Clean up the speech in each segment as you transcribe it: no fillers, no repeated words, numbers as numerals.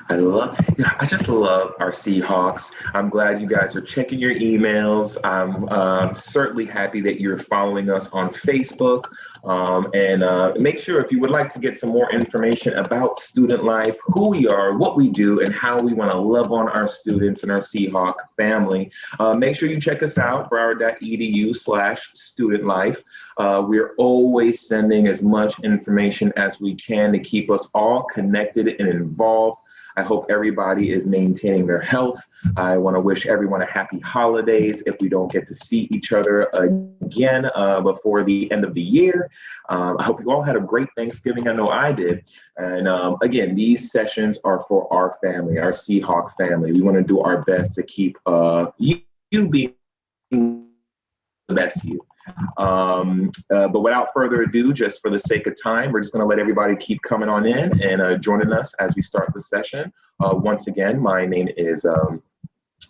I just love our Seahawks. I'm glad you guys are checking your emails. I'm certainly happy that you're following us on Facebook. And make sure if you would like to get some more information about student life, who we are, what we do, and how we want to love on our students and our Seahawk family, make sure you check us out, broward.edu/student life. We're always sending as much information as we can to keep us all connected and involved. I hope everybody is maintaining their health. I want to wish everyone a happy holidays if we don't get to see each other again before the end of the year. I hope you all had a great Thanksgiving. I know I did. And again, these sessions are for our family, our Seahawk family. We want to do our best to keep you being the best you. But without further ado, just for the sake of time, we're just going to let everybody keep coming on in and joining us as we start the session. Once again, my name is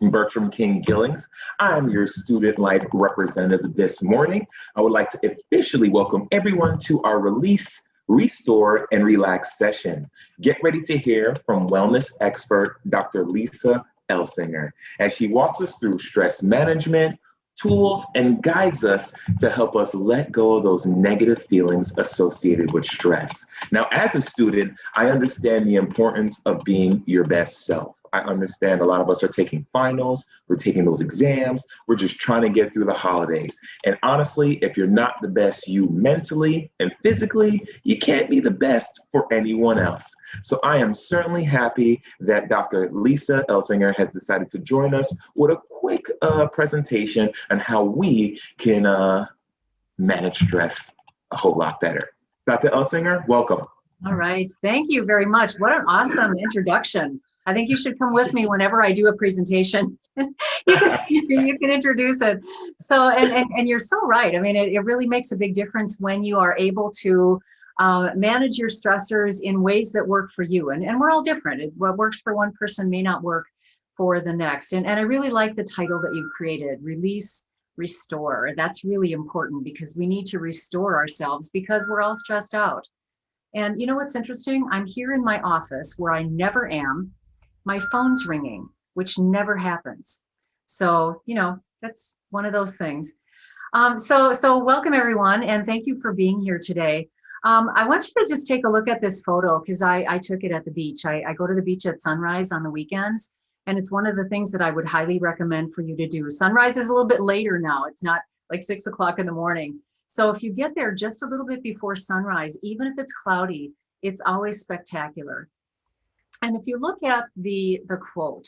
Bertram King Gillings. I'm your student life representative this morning. I would like to officially welcome everyone to our Release, Restore, and Relax session. Get ready to hear from wellness expert Dr. Lisa Elsinger as she walks us through stress management, tools, and guides us to help us let go of those negative feelings associated with stress. Now, as a student, I understand the importance of being your best self. I understand a lot of us are taking finals, we're taking those exams, we're just trying to get through the holidays. And honestly, if you're not the best you mentally and physically, you can't be the best for anyone else. So I am certainly happy that Dr. Lisa Elsinger has decided to join us with a quick presentation on how we can manage stress a whole lot better. Dr. Elsinger, welcome. All right, thank you very much. What an awesome introduction. I think you should come with me whenever I do a presentation. you can introduce it. So, and you're so right. I mean, it really makes a big difference when you are able to manage your stressors in ways that work for you. And we're all different. What works for one person may not work for the next. And I really like the title that you've created, Release, Restore. That's really important because we need to restore ourselves because we're all stressed out. And you know what's interesting? I'm here in my office where I never am. My phone's ringing, which never happens. So, you know, that's one of those things. So welcome everyone, and thank you for being here today. I want you to just take a look at this photo because I took it at the beach. I go to the beach at sunrise on the weekends, and it's one of the things that I would highly recommend for you to do. Sunrise is a little bit later now. It's not like 6 o'clock in the morning. So if you get there just a little bit before sunrise, even if it's cloudy, it's always spectacular. And if you look at the quote,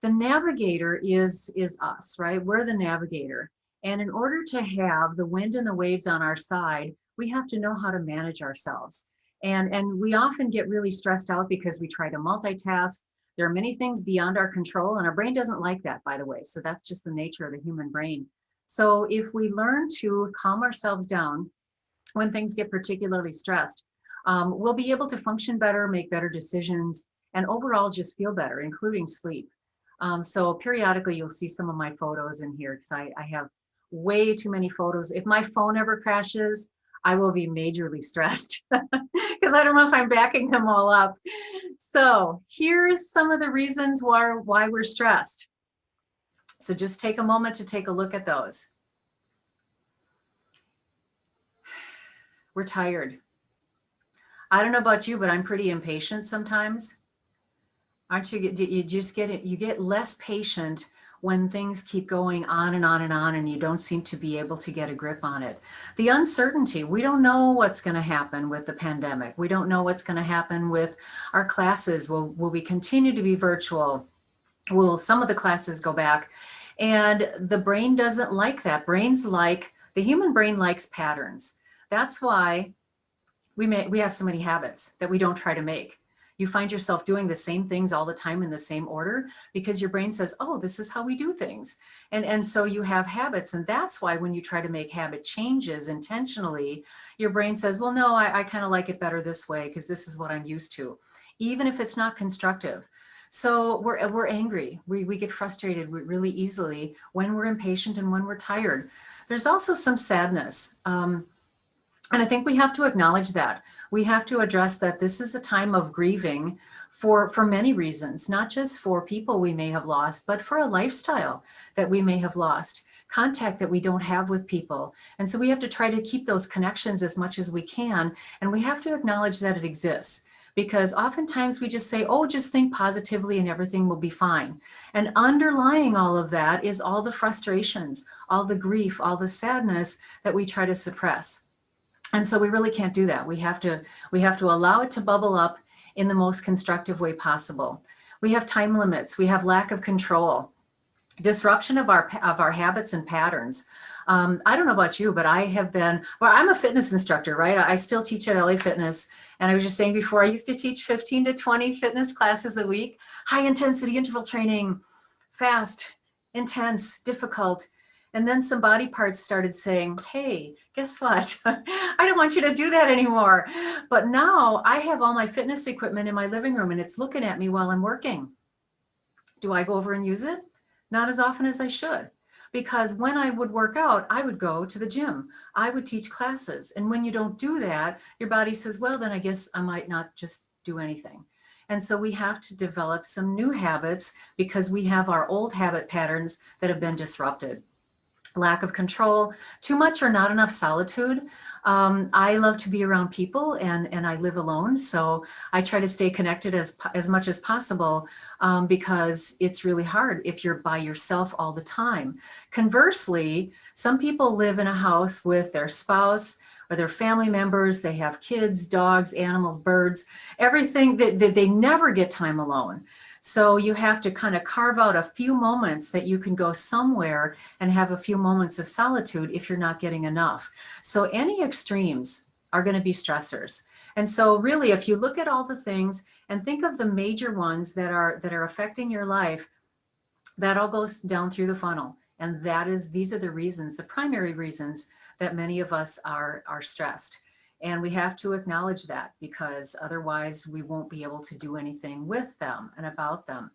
the navigator is us, right? We're the navigator. And in order to have the wind and the waves on our side, we have to know how to manage ourselves. And we often get really stressed out because we try to multitask. There are many things beyond our control, and our brain doesn't like that, by the way. So that's just the nature of the human brain. So if we learn to calm ourselves down when things get particularly stressed, we'll be able to function better, make better decisions, and overall just feel better, including sleep. So periodically you'll see some of my photos in here because I have way too many photos. If my phone ever crashes, I will be majorly stressed because I don't know if I'm backing them all up. So here's some of the reasons why we're stressed. So just take a moment to take a look at those. We're tired. I don't know about you, but I'm pretty impatient sometimes. Aren't you? You just you get less patient when things keep going on and on and on, and you don't seem to be able to get a grip on it. The uncertainty, we don't know what's going to happen with the pandemic. We don't know what's going to happen with our classes. Will we continue to be virtual? Will some of the classes go back? And the brain doesn't like that. The human brain likes patterns. That's why we have so many habits that we don't try to make. You find yourself doing the same things all the time in the same order because your brain says, oh, this is how we do things. And so you have habits. And that's why when you try to make habit changes intentionally, your brain says, well, no, I kind of like it better this way because this is what I'm used to, even if it's not constructive. So we're angry. We get frustrated really easily when we're impatient and when we're tired. There's also some sadness. And I think we have to acknowledge that. We have to address that this is a time of grieving for many reasons, not just for people we may have lost, but for a lifestyle that we may have lost, contact that we don't have with people. And so we have to try to keep those connections as much as we can. And we have to acknowledge that it exists, because oftentimes we just say, oh, just think positively and everything will be fine. And underlying all of that is all the frustrations, all the grief, all the sadness that we try to suppress. And so we really can't do that. We have to allow it to bubble up in the most constructive way possible. We have time limits. We have lack of control, disruption of our habits and patterns. I don't know about you, but I'm a fitness instructor, right? I still teach at LA Fitness. And I was just saying before, I used to teach 15 to 20 fitness classes a week, high intensity interval training, fast, intense, difficult. And then some body parts started saying, hey, guess what? I don't want you to do that anymore. But now I have all my fitness equipment in my living room and it's looking at me while I'm working. Do I go over and use it? Not as often as I should. Because when I would work out, I would go to the gym. I would teach classes. And when you don't do that, your body says, well, then I guess I might not just do anything. And so we have to develop some new habits because we have our old habit patterns that have been disrupted. Lack of control, too much or not enough solitude. I love to be around people and I live alone. So I try to stay connected as much as possible because it's really hard if you're by yourself all the time. Conversely, some people live in a house with their spouse or their family members. They have kids, dogs, animals, birds, everything that they never get time alone. So you have to kind of carve out a few moments that you can go somewhere and have a few moments of solitude if you're not getting enough. So any extremes are going to be stressors. And so really, if you look at all the things and think of the major ones that are affecting your life, that all goes down through the funnel. And these are the reasons, the primary reasons that many of us are stressed. And we have to acknowledge that because otherwise we won't be able to do anything with them and about them.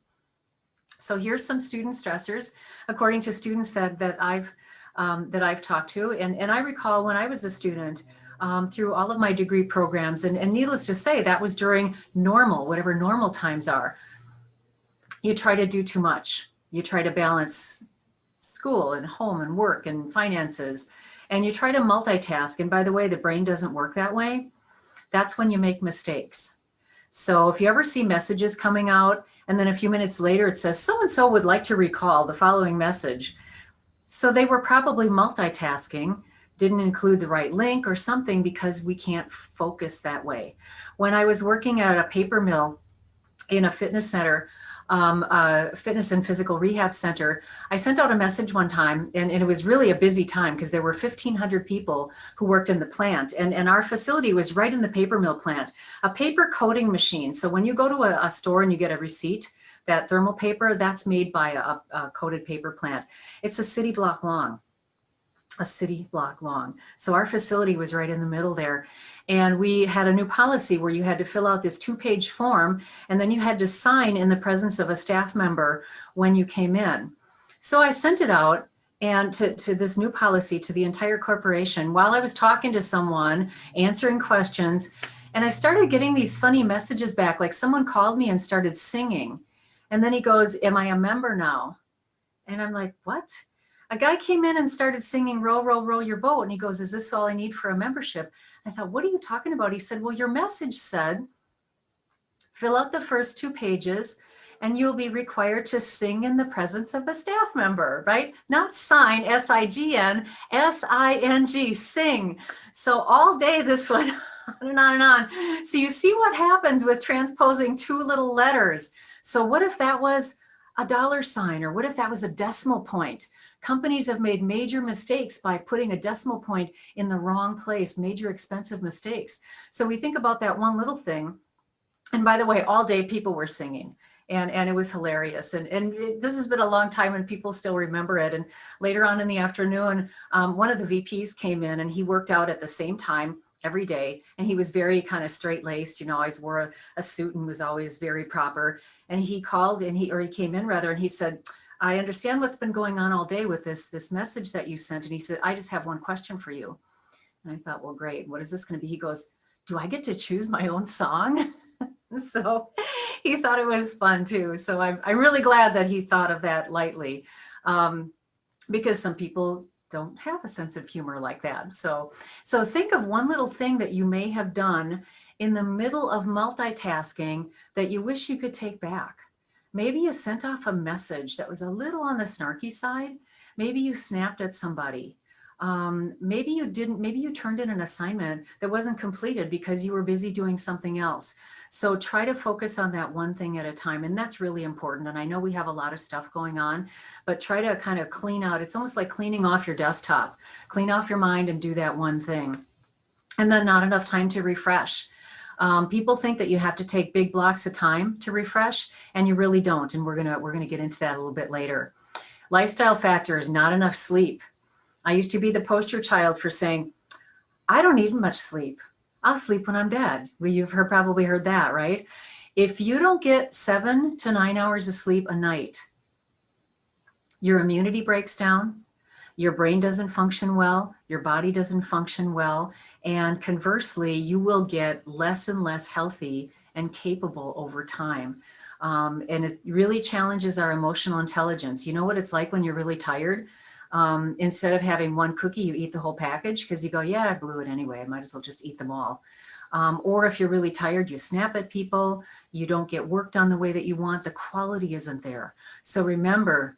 So here's some student stressors, according to students that I've talked to. And I recall when I was a student, through all of my degree programs, and needless to say, that was during normal, whatever normal times are. You try to do too much. You try to balance school and home and work and finances. And you try to multitask. And by the way, the brain doesn't work that way. That's when you make mistakes. So if you ever see messages coming out and then a few minutes later it says, so-and-so would like to recall the following message. So they were probably multitasking, didn't include the right link or something because we can't focus that way. When I was working at a paper mill in a fitness center, fitness and physical rehab center, I sent out a message one time, and it was really a busy time because there were 1,500 people who worked in the plant, and our facility was right in the paper mill plant, a paper coating machine. So when you go to a store and you get a receipt, that thermal paper, that's made by a coated paper plant. It's a city block long. So our facility was right in the middle there. And we had a new policy where you had to fill out this 2-page form, and then you had to sign in the presence of a staff member when you came in. So I sent it out and to this new policy to the entire corporation while I was talking to someone, answering questions. And I started getting these funny messages back, like someone called me and started singing. And then he goes, am I a member now? And I'm like, what? A guy came in and started singing, row, row, row your boat. And he goes, is this all I need for a membership? I thought, what are you talking about? He said, well, your message said, fill out the first 2 pages and you'll be required to sing in the presence of a staff member, right? Not sign, S-I-G-N, S-I-N-G, sing. So all day this went on and on and on. So you see what happens with transposing 2 little letters. So what if that was a $sign, or what if that was a decimal point? Companies have made major mistakes by putting a decimal point in the wrong place, major expensive mistakes. So we think about that one little thing. And by the way, all day people were singing and it was hilarious. This has been a long time and people still remember it. And later on in the afternoon, one of the VPs came in and he worked out at the same time every day. And he was very kind of straight-laced, always wore a suit and was always very proper. And he called and he came in rather, and he said, I understand what's been going on all day with this message that you sent. And he said, I just have one question for you. And I thought, well, great. What is this going to be? He goes, do I get to choose my own song? So he thought it was fun too. So I'm really glad that he thought of that lightly, because some people don't have a sense of humor like that. So think of one little thing that you may have done in the middle of multitasking that you wish you could take back. Maybe you sent off a message that was a little on the snarky side. Maybe you snapped at somebody. Maybe you didn't, maybe you turned in an assignment that wasn't completed because you were busy doing something else. So try to focus on that one thing at a time. And that's really important. And I know we have a lot of stuff going on, but try to kind of clean out. It's almost like cleaning off your desktop, clean off your mind and do that one thing. And then not enough time to refresh. People think that you have to take big blocks of time to refresh, and you really don't. And we're gonna get into that a little bit later. Lifestyle factors, not enough sleep. I used to be the poster child for saying, I don't need much sleep. I'll sleep when I'm dead. Well, you've probably heard that, right? If you don't get 7 to 9 hours of sleep a night, your immunity breaks down, your brain doesn't function well, your body doesn't function well, and conversely, you will get less and less healthy and capable over time. And it really challenges our emotional intelligence. You know what it's like when you're really tired? Instead of having one cookie, you eat the whole package because you go, yeah, I blew it anyway. I might as well just eat them all. Or if you're really tired, you snap at people, you don't get work done the way that you want, the quality isn't there. So remember,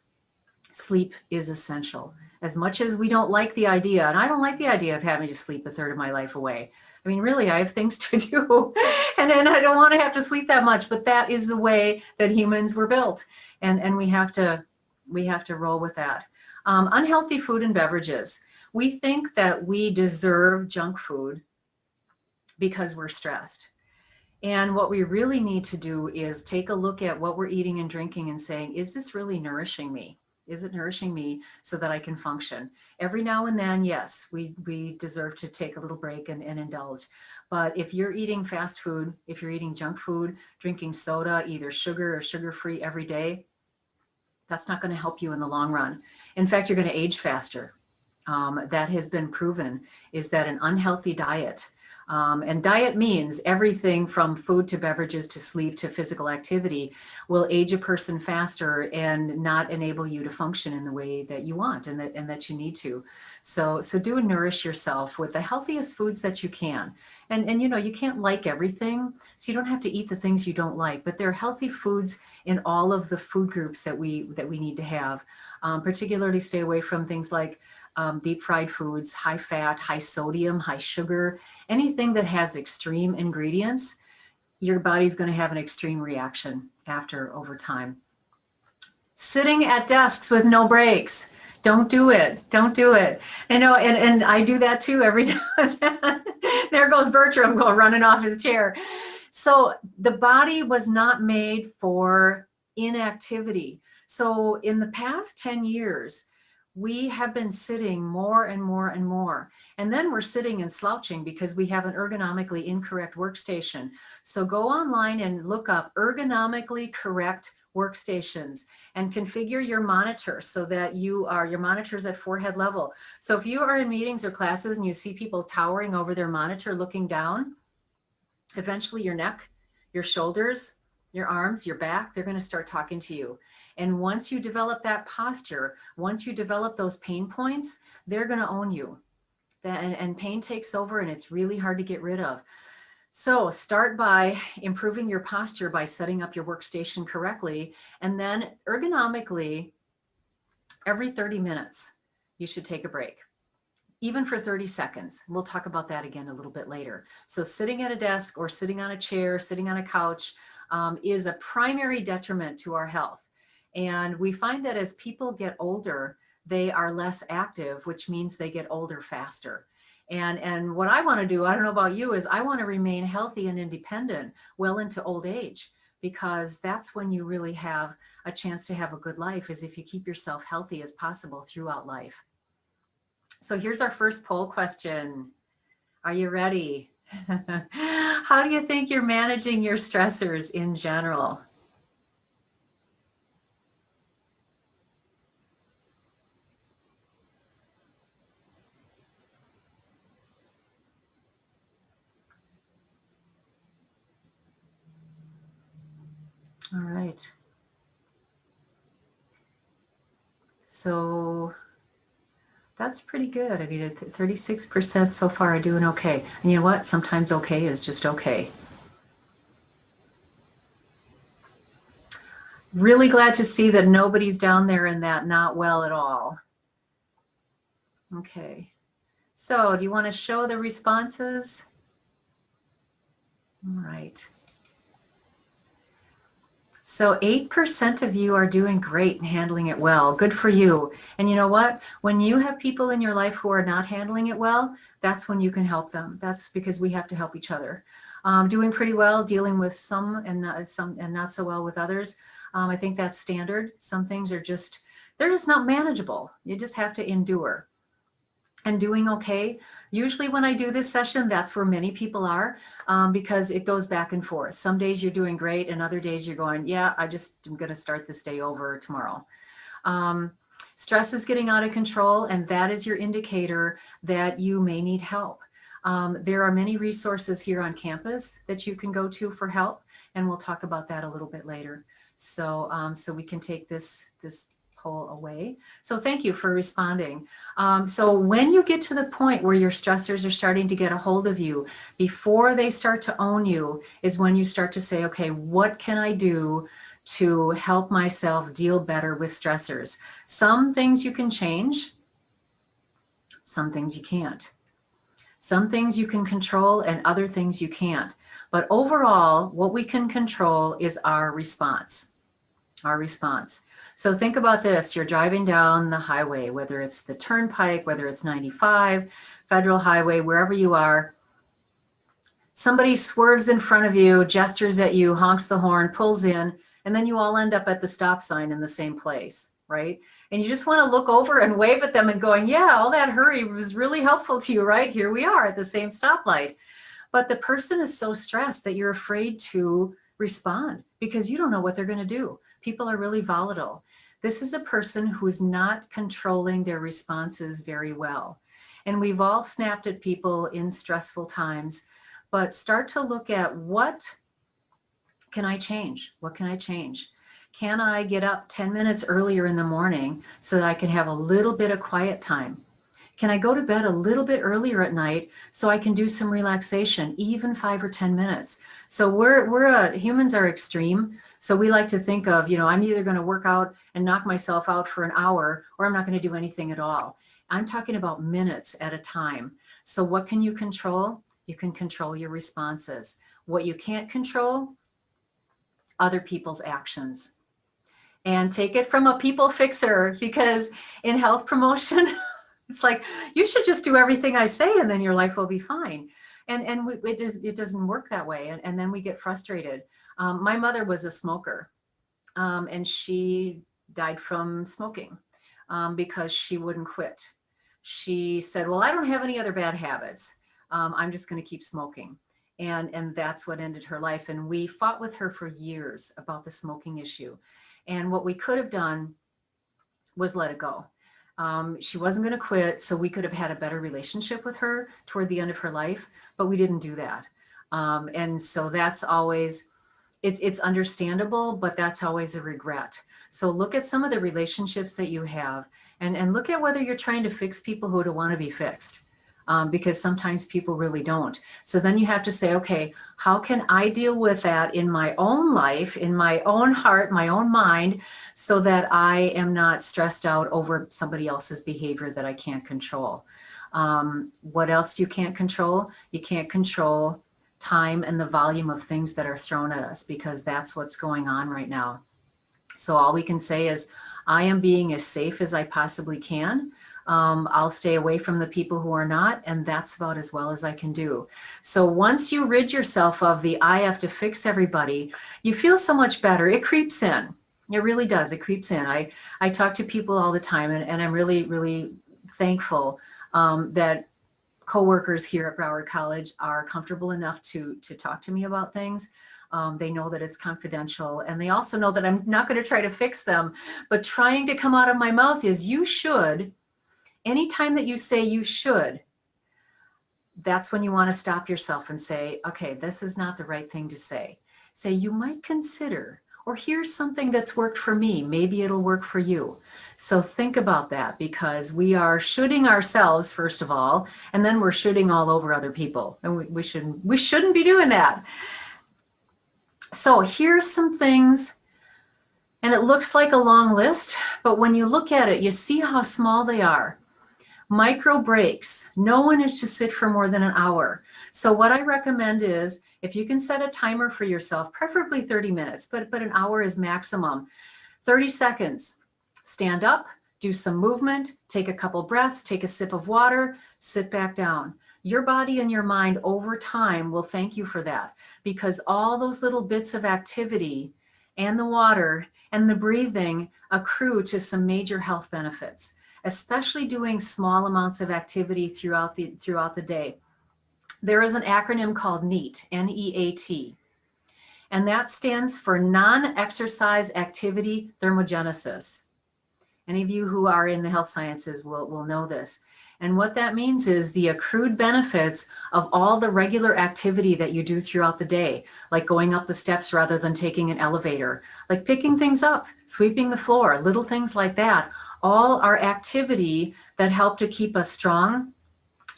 sleep is essential. As much as we don't like the idea, and I don't like the idea of having to sleep a third of my life away. I mean, really, I have things to do and then I don't want to have to sleep that much, but that is the way that humans were built. And we have to roll with that. Unhealthy food and beverages. We think that we deserve junk food because we're stressed. And what we really need to do is take a look at what we're eating and drinking and saying, is this really nourishing me? Is it nourishing me so that I can function? Every now and then, yes, we deserve to take a little break and indulge. But if you're eating fast food, if you're eating junk food, drinking soda, either sugar or sugar-free every day, that's not going to help you in the long run. In fact, you're going to age faster. That has been proven, is that an unhealthy diet, and diet means everything from food to beverages to sleep to physical activity, will age a person faster and not enable you to function in the way that you want and that you need to. So do nourish yourself with the healthiest foods that you can. And you know, you can't like everything, so you don't have to eat the things you don't like, but there are healthy foods in all of the food groups that we need to have. Particularly stay away from things like deep fried foods, high fat, high sodium, high sugar, anything that has extreme ingredients. Your body's going to have an extreme reaction over time. Sitting at desks with no breaks. Don't do it. Don't do it. You know, and I do that too every now and then. There goes Bertram going running off his chair. So the body was not made for inactivity. So in the past 10 years, we have been sitting more and more and more. And then we're sitting and slouching because we have an ergonomically incorrect workstation. So go online and look up ergonomically correct workstations and configure your monitor so that your monitor's at forehead level. So if you are in meetings or classes and you see people towering over their monitor looking down, eventually your neck, your shoulders, your arms, your back, they're going to start talking to you. And once you develop that posture, once you develop those pain points, they're going to own you. And pain takes over and it's really hard to get rid of. So start by improving your posture by setting up your workstation correctly. And then ergonomically, every 30 minutes, you should take a break. Even for 30 seconds. We'll talk about that again a little bit later. So sitting at a desk or sitting on a chair, sitting on a couch is a primary detriment to our health. And we find that as people get older, they are less active, which means they get older faster. And what I want to do, I don't know about you, is I want to remain healthy and independent well into old age, because that's when you really have a chance to have a good life, is if you keep yourself healthy as possible throughout life. So here's our first poll question. Are you ready? How do you think you're managing your stressors in general? right. So that's pretty good. I mean, 36% so far are doing okay. And you know what? Sometimes okay is just okay. Really glad to see that nobody's down there in that not well at all. Okay. So do you want to show the responses? All right. So 8% of you are doing great and handling it well. Good for you. And you know what? When you have people in your life who are not handling it well, that's when you can help them. That's because we have to help each other. Doing pretty well, dealing with some and not so well with others. I think that's standard. Some things are they're just not manageable. You just have to endure. And doing okay. Usually when I do this session, that's where many people are, because it goes back and forth. Some days you're doing great and other days you're going, yeah, I'm going to start this day over tomorrow. Stress is getting out of control, and that is your indicator that you may need help. There are many resources here on campus that you can go to for help, and we'll talk about that a little bit later. So, so we can take this poll away. So thank you for responding. So when you get to the point where your stressors are starting to get a hold of you, before they start to own you, is when you start to say, okay, what can I do to help myself deal better with stressors? Some things you can change, some things you can't. Some things you can control and other things you can't. But overall, what we can control is our response. Our response. So think about this. You're driving down the highway, whether it's the turnpike, whether it's 95, federal highway, wherever you are. Somebody swerves in front of you, gestures at you, honks the horn, pulls in, and then you all end up at the stop sign in the same place, right? And you just want to look over and wave at them and going, yeah, all that hurry was really helpful to you, right? Here we are at the same stoplight. But the person is so stressed that you're afraid to respond because you don't know what they're going to do. People are really volatile. This is a person who is not controlling their responses very well. And we've all snapped at people in stressful times, but start to look at what can I change? What can I change? Can I get up 10 minutes earlier in the morning so that I can have a little bit of quiet time? Can I go to bed a little bit earlier at night so I can do some relaxation, even 5 or 10 minutes? So humans are extreme. So we like to think of, I'm either going to work out and knock myself out for an hour, or I'm not going to do anything at all. I'm talking about minutes at a time. So what can you control? You can control your responses. What you can't control, other people's actions. And take it from a people fixer, because in health promotion, it's like, you should just do everything I say and then your life will be fine. And it doesn't work that way. And then we get frustrated. My mother was a smoker, and she died from smoking because she wouldn't quit. She said, well, I don't have any other bad habits. I'm just going to keep smoking. And that's what ended her life. And we fought with her for years about the smoking issue. And what we could have done was let it go. She wasn't going to quit, so we could have had a better relationship with her toward the end of her life, but we didn't do that. And so that's always, it's understandable, but that's always a regret. So look at some of the relationships that you have, and look at whether you're trying to fix people who don't want to be fixed. Because sometimes people really don't. So then you have to say, okay, how can I deal with that in my own life, in my own heart, my own mind, so that I am not stressed out over somebody else's behavior that I can't control? What else you can't control? You can't control time and the volume of things that are thrown at us, because that's what's going on right now. So all we can say is, I am being as safe as I possibly can. I'll stay away from the people who are not, and that's about as well as I can do. So once you rid yourself of the I have to fix everybody, you feel so much better. It creeps in. It really does. It creeps in. I talk to people all the time, and I'm really, really thankful that coworkers here at Broward College are comfortable enough to talk to me about things. They know that it's confidential, and they also know that I'm not going to try to fix them, but trying to come out of my mouth is, you should. Anytime that you say you should, that's when you want to stop yourself and say, okay, this is not the right thing to say. Say, you might consider, Or here's something that's worked for me. Maybe it'll work for you. So think about that, because we are shooting ourselves, first of all, and then we're shooting all over other people. And we shouldn't be doing that. So here's some things, and it looks like a long list, but when you look at it, you see how small they are. Micro breaks. No one is to sit for more than an hour. So what I recommend is, if you can set a timer for yourself, preferably 30 minutes, but an hour is maximum. 30 seconds, stand up, do some movement, take a couple breaths, take a sip of water, sit back down. Your body and your mind over time will thank you for that, because all those little bits of activity and the water and the breathing accrue to some major health benefits, especially doing small amounts of activity throughout the day. There is an acronym called NEAT, N-E-A-T, and that stands for non-exercise activity thermogenesis. Any of you who are in the health sciences will know this. And what that means is the accrued benefits of all the regular activity that you do throughout the day, like going up the steps rather than taking an elevator, like picking things up, sweeping the floor, little things like that. All are activity that help to keep us strong.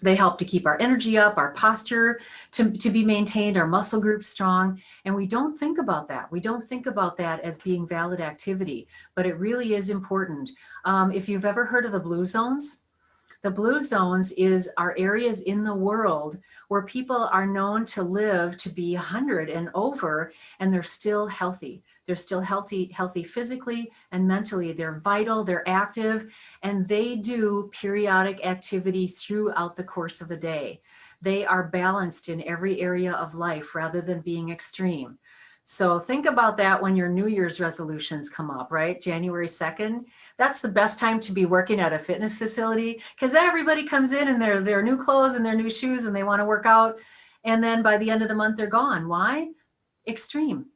They help to keep our energy up, our posture to be maintained, our muscle groups strong. And we don't think about that. We don't think about that as being valid activity, but it really is important. If you've ever heard of the blue zones, the blue zones are areas in the world where people are known to live to be 100 and over, and they're still healthy. They're still healthy physically and mentally. They're vital, they're active, and they do periodic activity throughout the course of a day. They are balanced in every area of life rather than being extreme. So think about that when your New Year's resolutions come up, right? January 2nd, that's the best time to be working at a fitness facility, because everybody comes in in their new clothes and their new shoes and they want to work out. And then by the end of the month, they're gone. Why? Extreme.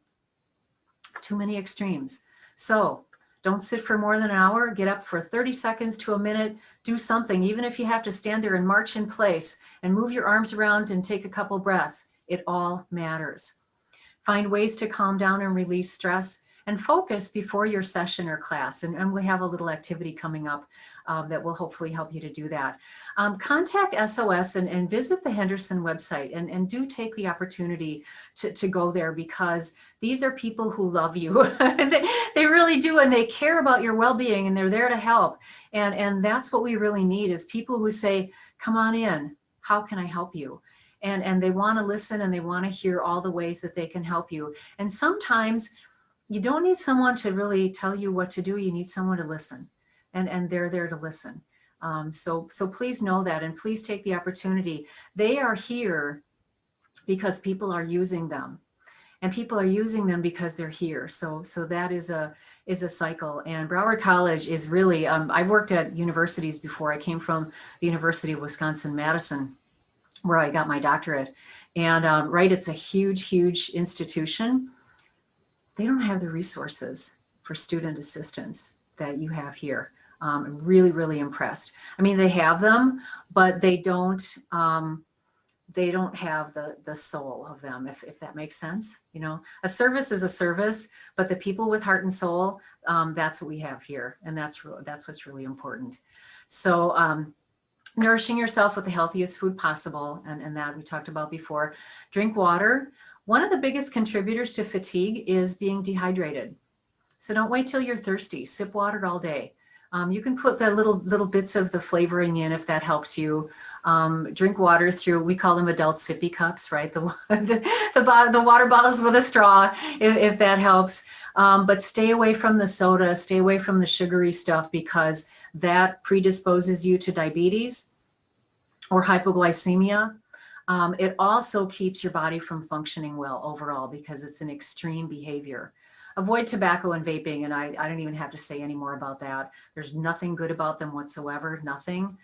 Too many extremes. So don't sit for more than an hour. Get up for 30 seconds to a minute. Do something, even if you have to stand there and march in place and move your arms around and take a couple breaths. It all matters. Find ways to calm down and release stress, and focus before your session or class. And we have a little activity coming up that will hopefully help you to do that. Contact SOS and visit the Henderson website, and do take the opportunity to go there, because these are people who love you. They really do, and they care about your well-being, and they're there to help. And that's what we really need, is people who say, come on in, how can I help you? And they want to listen, and they want to hear all the ways that they can help you. And sometimes you don't need someone to really tell you what to do. You need someone to listen, and they're there to listen. So please know that, and please take the opportunity. They are here because people are using them, and people are using them because they're here. So that is a cycle. And Broward College is really, I worked at universities before. I came from the University of Wisconsin-Madison, where I got my doctorate. And right, it's a huge institution. They don't have the resources for student assistance that you have here. I'm really impressed. I mean, they have them, but they don't have the soul of them, if that makes sense. You know, a service is a service, but the people with heart and soul, that's what we have here. And that's what's really important. So, nourishing yourself with the healthiest food possible, and that we talked about before. Drink water. One of the biggest contributors to fatigue is being dehydrated. So don't wait till you're thirsty. Sip water all day. You can put the little bits of the flavoring in if that helps you. Drink water through, we call them adult sippy cups, right? The water bottles with a straw, if that helps. But stay away from the soda, stay away from the sugary stuff, because that predisposes you to diabetes or hypoglycemia. It also keeps your body from functioning well overall, because it's an extreme behavior. Avoid tobacco and vaping, and I don't even have to say any more about that. There's nothing good about them whatsoever, nothing.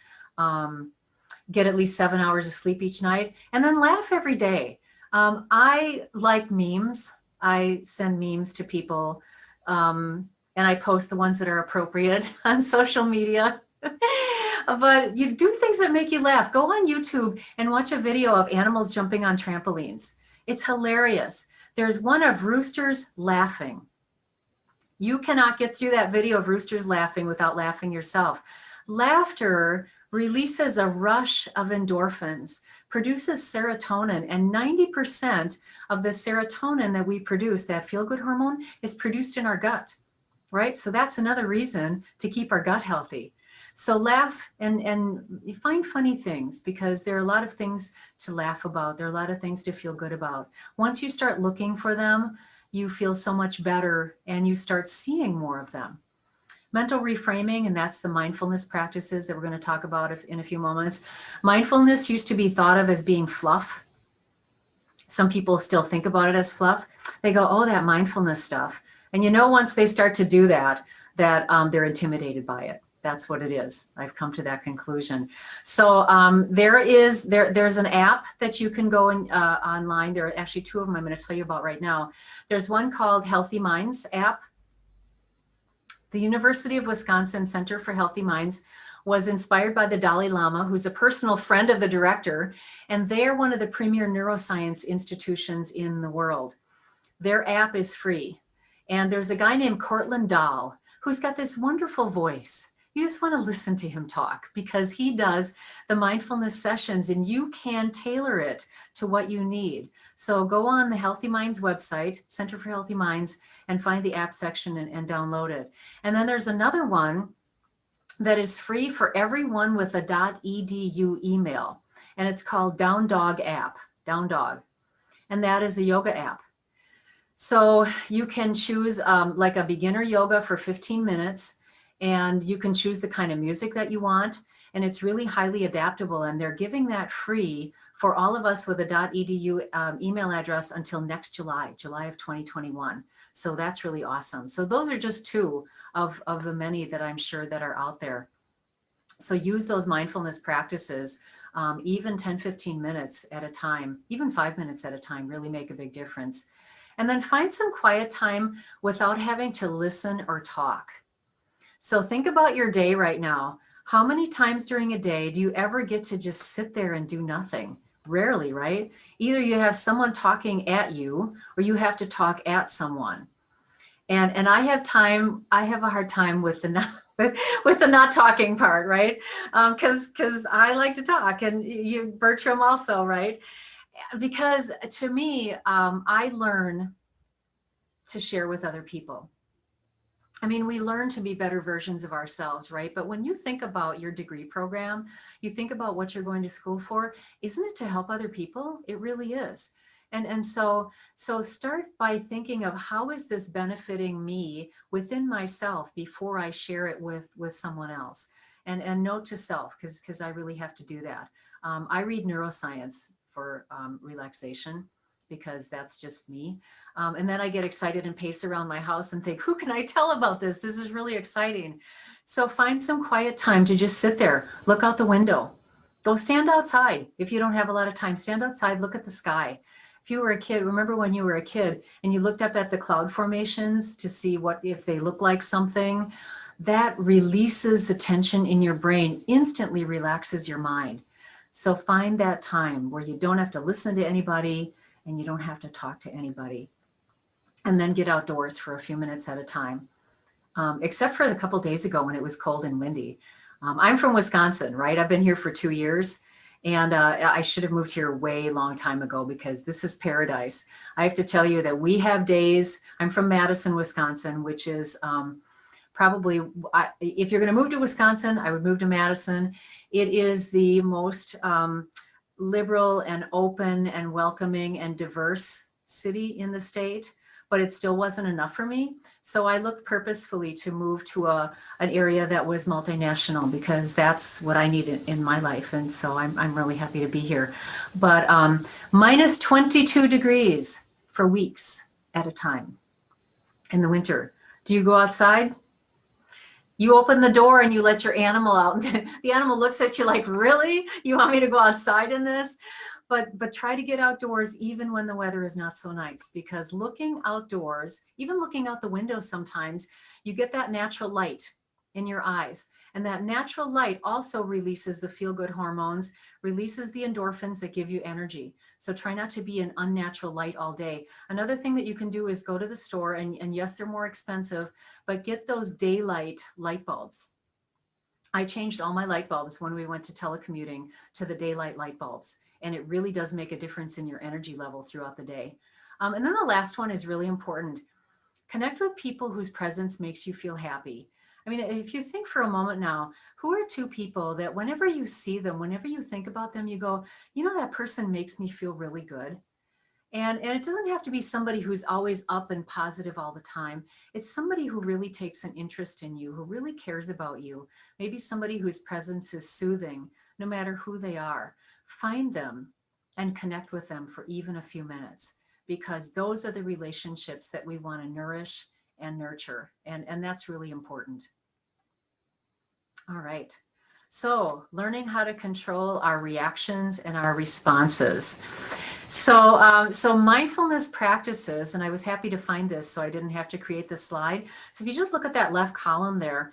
Get at least 7 hours of sleep each night, and then laugh every day. I like memes. I send memes to people, and I post the ones that are appropriate on social media. But you do things that make you laugh. Go on YouTube and watch a video of animals jumping on trampolines. It's hilarious. There's one of roosters laughing. You cannot get through that video of roosters laughing without laughing yourself. Laughter releases a rush of endorphins, produces serotonin, and 90% of the serotonin that we produce, that feel-good hormone, is produced in our gut, right? So that's another reason to keep our gut healthy. So laugh and you find funny things, because there are a lot of things to laugh about. There are a lot of things to feel good about. Once you start looking for them, you feel so much better and you start seeing more of them. Mental reframing, and that's the mindfulness practices that we're going to talk about in a few moments. Mindfulness used to be thought of as being fluff. Some people still think about it as fluff. They go, oh, that mindfulness stuff. And you know, once they start to do that, they're intimidated by it. That's what it is. I've come to that conclusion. So there's an app that you can go online. There are actually two of them I'm going to tell you about right now. There's one called Healthy Minds app. The University of Wisconsin Center for Healthy Minds was inspired by the Dalai Lama, who's a personal friend of the director, and they are one of the premier neuroscience institutions in the world. Their app is free. And there's a guy named Cortland Dahl who's got this wonderful voice. You just want to listen to him talk, because he does the mindfulness sessions and you can tailor it to what you need. So go on the Healthy Minds website, Center for Healthy Minds, and find the app section and download it. And then there's another one that is free for everyone with a .edu email. And it's called Down Dog app, Down Dog. And that is a yoga app. So you can choose like a beginner yoga for 15 minutes. And you can choose the kind of music that you want. And it's really highly adaptable. And they're giving that free for all of us with a .edu email address until next July of 2021. So that's really awesome. So those are just two of the many that I'm sure that are out there. So use those mindfulness practices, even 10, 15 minutes at a time, even 5 minutes at a time, really make a big difference. And then find some quiet time without having to listen or talk. So think about your day right now. How many times during a day do you ever get to just sit there and do nothing? Rarely, right? Either you have someone talking at you or you have to talk at someone. And I have a hard time with the not talking part, right? Because I like to talk, and you, Bertram, also, right? Because to me, I learn to share with other people. I mean, we learn to be better versions of ourselves, right? But when you think about your degree program, you think about what you're going to school for, isn't it to help other people? It really is. And so start by thinking of how is this benefiting me within myself before I share it with someone else. And note to self, because I really have to do that. I read neuroscience for relaxation, because that's just me. And then I get excited and pace around my house and think, who can I tell about this? This is really exciting. So find some quiet time to just sit there, look out the window, go stand outside. If you don't have a lot of time, stand outside, look at the sky. If you were a kid, remember when you were a kid and you looked up at the cloud formations to see what if they look like something, that releases the tension in your brain, instantly relaxes your mind. So find that time where you don't have to listen to anybody, and you don't have to talk to anybody. And then get outdoors for a few minutes at a time. Except for a couple days ago when it was cold and windy. I'm from Wisconsin, right? I've been here for 2 years, and I should have moved here way long time ago, because this is paradise. I have to tell you that we have days, I'm from Madison, Wisconsin, which is probably, if you're going to move to Wisconsin, I would move to Madison. It is the most liberal and open and welcoming and diverse city in the state, but it still wasn't enough for me. So I looked purposefully to move to an area that was multinational, because that's what I need in my life. And so I'm really happy to be here. But minus 22 degrees for weeks at a time in the winter. Do you go outside? You open the door and you let your animal out. The animal looks at you like, really? You want me to go outside in this? But try to get outdoors even when the weather is not so nice, because looking outdoors, even looking out the window sometimes, you get that natural light in your eyes. And that natural light also releases the feel-good hormones, releases the endorphins that give you energy. So try not to be an unnatural light all day. Another thing that you can do is go to the store, and yes, they're more expensive, but get those daylight light bulbs. I changed all my light bulbs when we went to telecommuting to the daylight light bulbs. And it really does make a difference in your energy level throughout the day. And then the last one is really important. Connect with people whose presence makes you feel happy. I mean, if you think for a moment now, who are two people that whenever you see them, whenever you think about them, you go, you know, that person makes me feel really good. And it doesn't have to be somebody who's always up and positive all the time. It's somebody who really takes an interest in you, who really cares about you. Maybe somebody whose presence is soothing, no matter who they are. Find them and connect with them for even a few minutes, because those are the relationships that we want to nourish and nurture. And that's really important. All right. So learning how to control our reactions and our responses. So mindfulness practices, and I was happy to find this so I didn't have to create the slide. So if you just look at that left column there,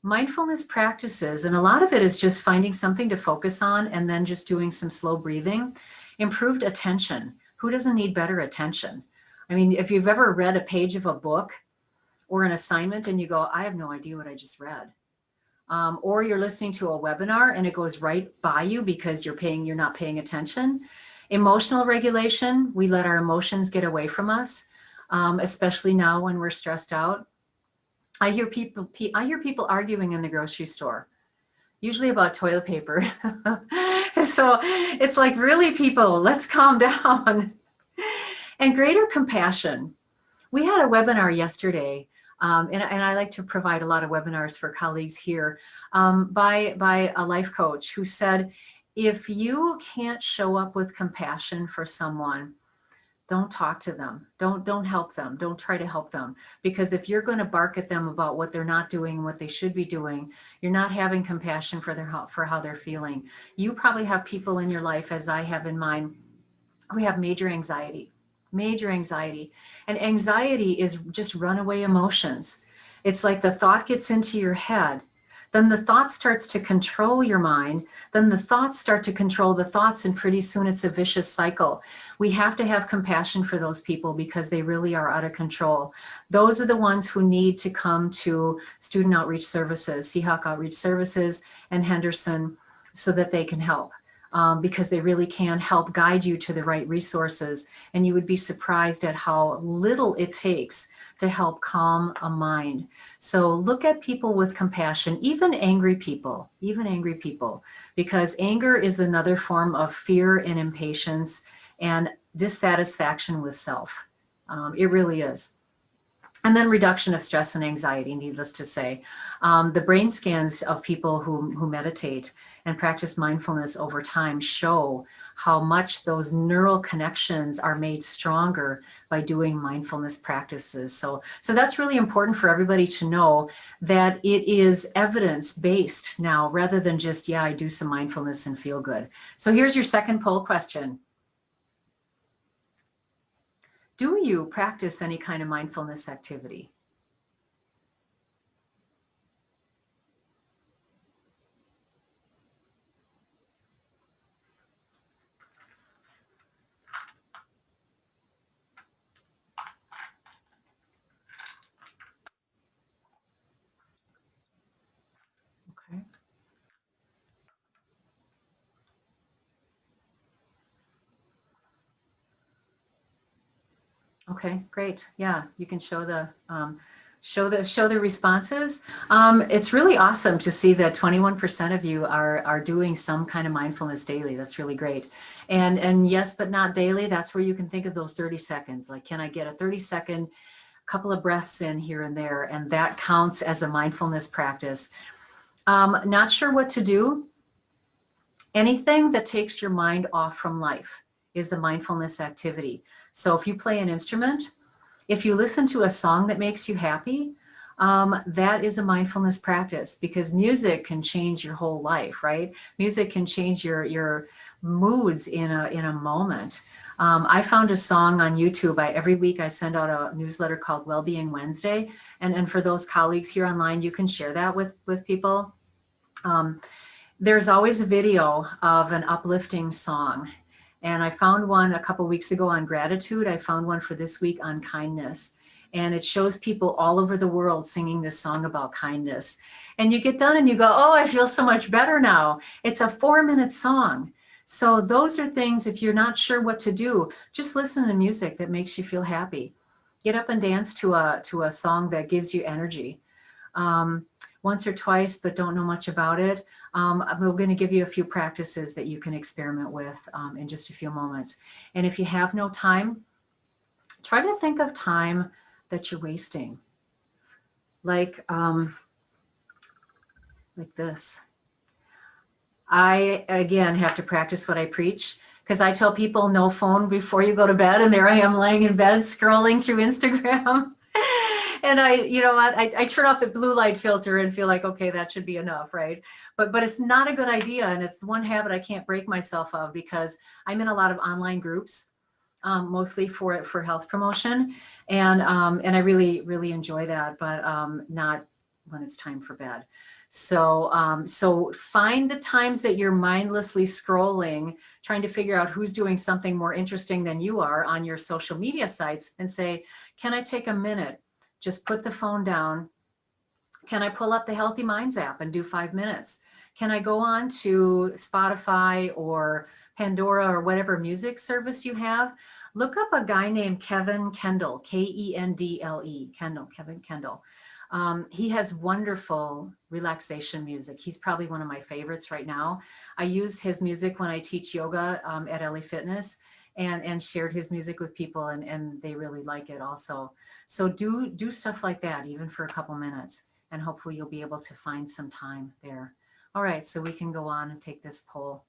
mindfulness practices, and a lot of it is just finding something to focus on and then just doing some slow breathing. Improved attention. Who doesn't need better attention? I mean, if you've ever read a page of a book or an assignment and you go, I have no idea what I just read. Or you're listening to a webinar and it goes right by you because you're not paying attention. Emotional regulation, we let our emotions get away from us, especially now when we're stressed out. I hear people arguing in the grocery store, usually about toilet paper. So it's like, really, people, let's calm down. And greater compassion. We had a webinar yesterday, and I like to provide a lot of webinars for colleagues here, by a life coach who said, if you can't show up with compassion for someone, don't talk to them. Don't help them. Don't try to help them. Because if you're going to bark at them about what they're not doing and what they should be doing, you're not having compassion for how they're feeling. You probably have people in your life, as I have in mine, who have major anxiety. And anxiety is just runaway emotions. It's like the thought gets into your head. Then the thought starts to control your mind. Then the thoughts start to control the thoughts, and pretty soon it's a vicious cycle. We have to have compassion for those people because they really are out of control. Those are the ones who need to come to Student Outreach Services, Seahawk Outreach Services, and Henderson, so that they can help. Because they really can help guide you to the right resources. And you would be surprised at how little it takes to help calm a mind. So look at people with compassion, even angry people, because anger is another form of fear and impatience and dissatisfaction with self. It really is. And then reduction of stress and anxiety, needless to say. The brain scans of people who meditate and practice mindfulness over time show how much those neural connections are made stronger by doing mindfulness practices. So that's really important for everybody to know, that it is evidence-based now, rather than just, yeah, I do some mindfulness and feel good. So here's your second poll question. Do you practice any kind of mindfulness activity? Okay. Okay, great. Yeah, you can show the responses. It's really awesome to see that 21% of you are doing some kind of mindfulness daily. That's really great. And yes, but not daily. That's where you can think of those 30 seconds. Like, can I get a 30-second couple of breaths in here and there? And that counts as a mindfulness practice. Not sure what to do. Anything that takes your mind off from life is a mindfulness activity. So if you play an instrument, if you listen to a song that makes you happy, that is a mindfulness practice, because music can change your whole life, right? Music can change your moods in a moment. I found a song on YouTube. Every week I send out a newsletter called Wellbeing Wednesday. And for those colleagues here online, you can share that with people. There's always a video of an uplifting song. And I found one a couple weeks ago on gratitude. I found one for this week on kindness. And it shows people all over the world singing this song about kindness. And you get done and you go, oh, I feel so much better now. It's a 4-minute song. So those are things, if you're not sure what to do, just listen to music that makes you feel happy. Get up and dance to a song that gives you energy. Once or twice, but don't know much about it. We're going to give you a few practices that you can experiment with in just a few moments. And if you have no time, try to think of time that you're wasting. Like this. I, again, have to practice what I preach, because I tell people no phone before you go to bed, and there I am laying in bed scrolling through Instagram. And I turn off the blue light filter and feel like, okay, that should be enough, right? But it's not a good idea. And it's the one habit I can't break myself of, because I'm in a lot of online groups, mostly for health promotion. And I really, really enjoy that, but not when it's time for bed. So find the times that you're mindlessly scrolling, trying to figure out who's doing something more interesting than you are on your social media sites, and say, can I take a minute? Just put the phone down. Can I pull up the Healthy Minds app and do 5 minutes? Can I go on to Spotify or Pandora or whatever music service you have? Look up a guy named Kevin Kendall, Kendle, Kevin Kendall. He has wonderful relaxation music. He's probably one of my favorites right now. I use his music when I teach yoga at LA Fitness, and shared his music with people, and they really like it also. So do stuff like that, even for a couple minutes, and hopefully you'll be able to find some time there. All right, so we can go on and take this poll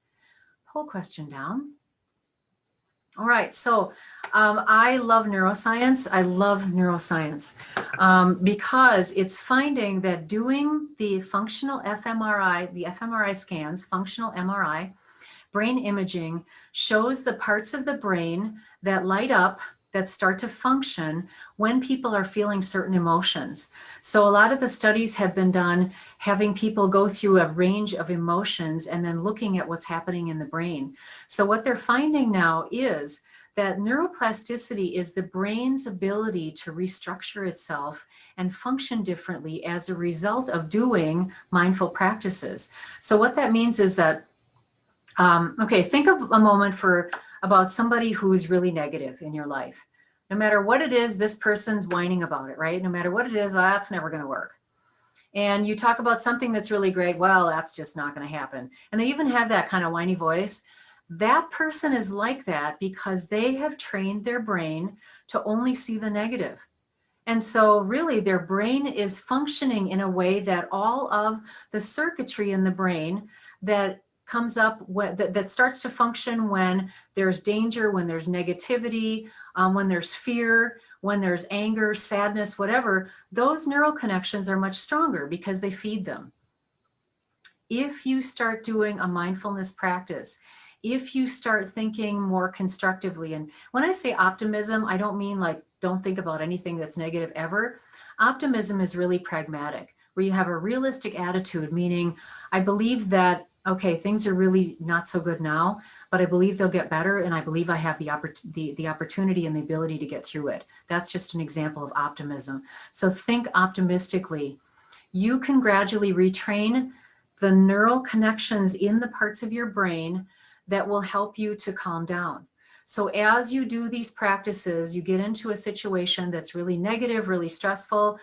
question down. All right, so I love neuroscience. I love neuroscience because it's finding that doing the functional fMRI, the fMRI scans, functional MRI, brain imaging, shows the parts of the brain that light up, that start to function when people are feeling certain emotions. So a lot of the studies have been done having people go through a range of emotions and then looking at what's happening in the brain. So what they're finding now is that neuroplasticity is the brain's ability to restructure itself and function differently as a result of doing mindful practices. So what that means is that okay, think of a moment about somebody who's really negative in your life. No matter what it is, this person's whining about it, right? No matter what it is, that's never going to work. And you talk about something that's really great, well, that's just not going to happen. And they even have that kind of whiny voice. That person is like that because they have trained their brain to only see the negative. And so really their brain is functioning in a way that all of the circuitry in the brain that comes up that starts to function when there's danger, when there's negativity, when there's fear, when there's anger, sadness, whatever, those neural connections are much stronger because they feed them. If you start doing a mindfulness practice, if you start thinking more constructively, and when I say optimism, I don't mean like don't think about anything that's negative ever. Optimism is really pragmatic, where you have a realistic attitude, meaning I believe that okay, things are really not so good now, but I believe they'll get better, and I believe I have the opportunity and the ability to get through it. That's just an example of optimism. So think optimistically. You can gradually retrain the neural connections in the parts of your brain that will help you to calm down. So as you do these practices, you get into a situation that's really negative, really stressful,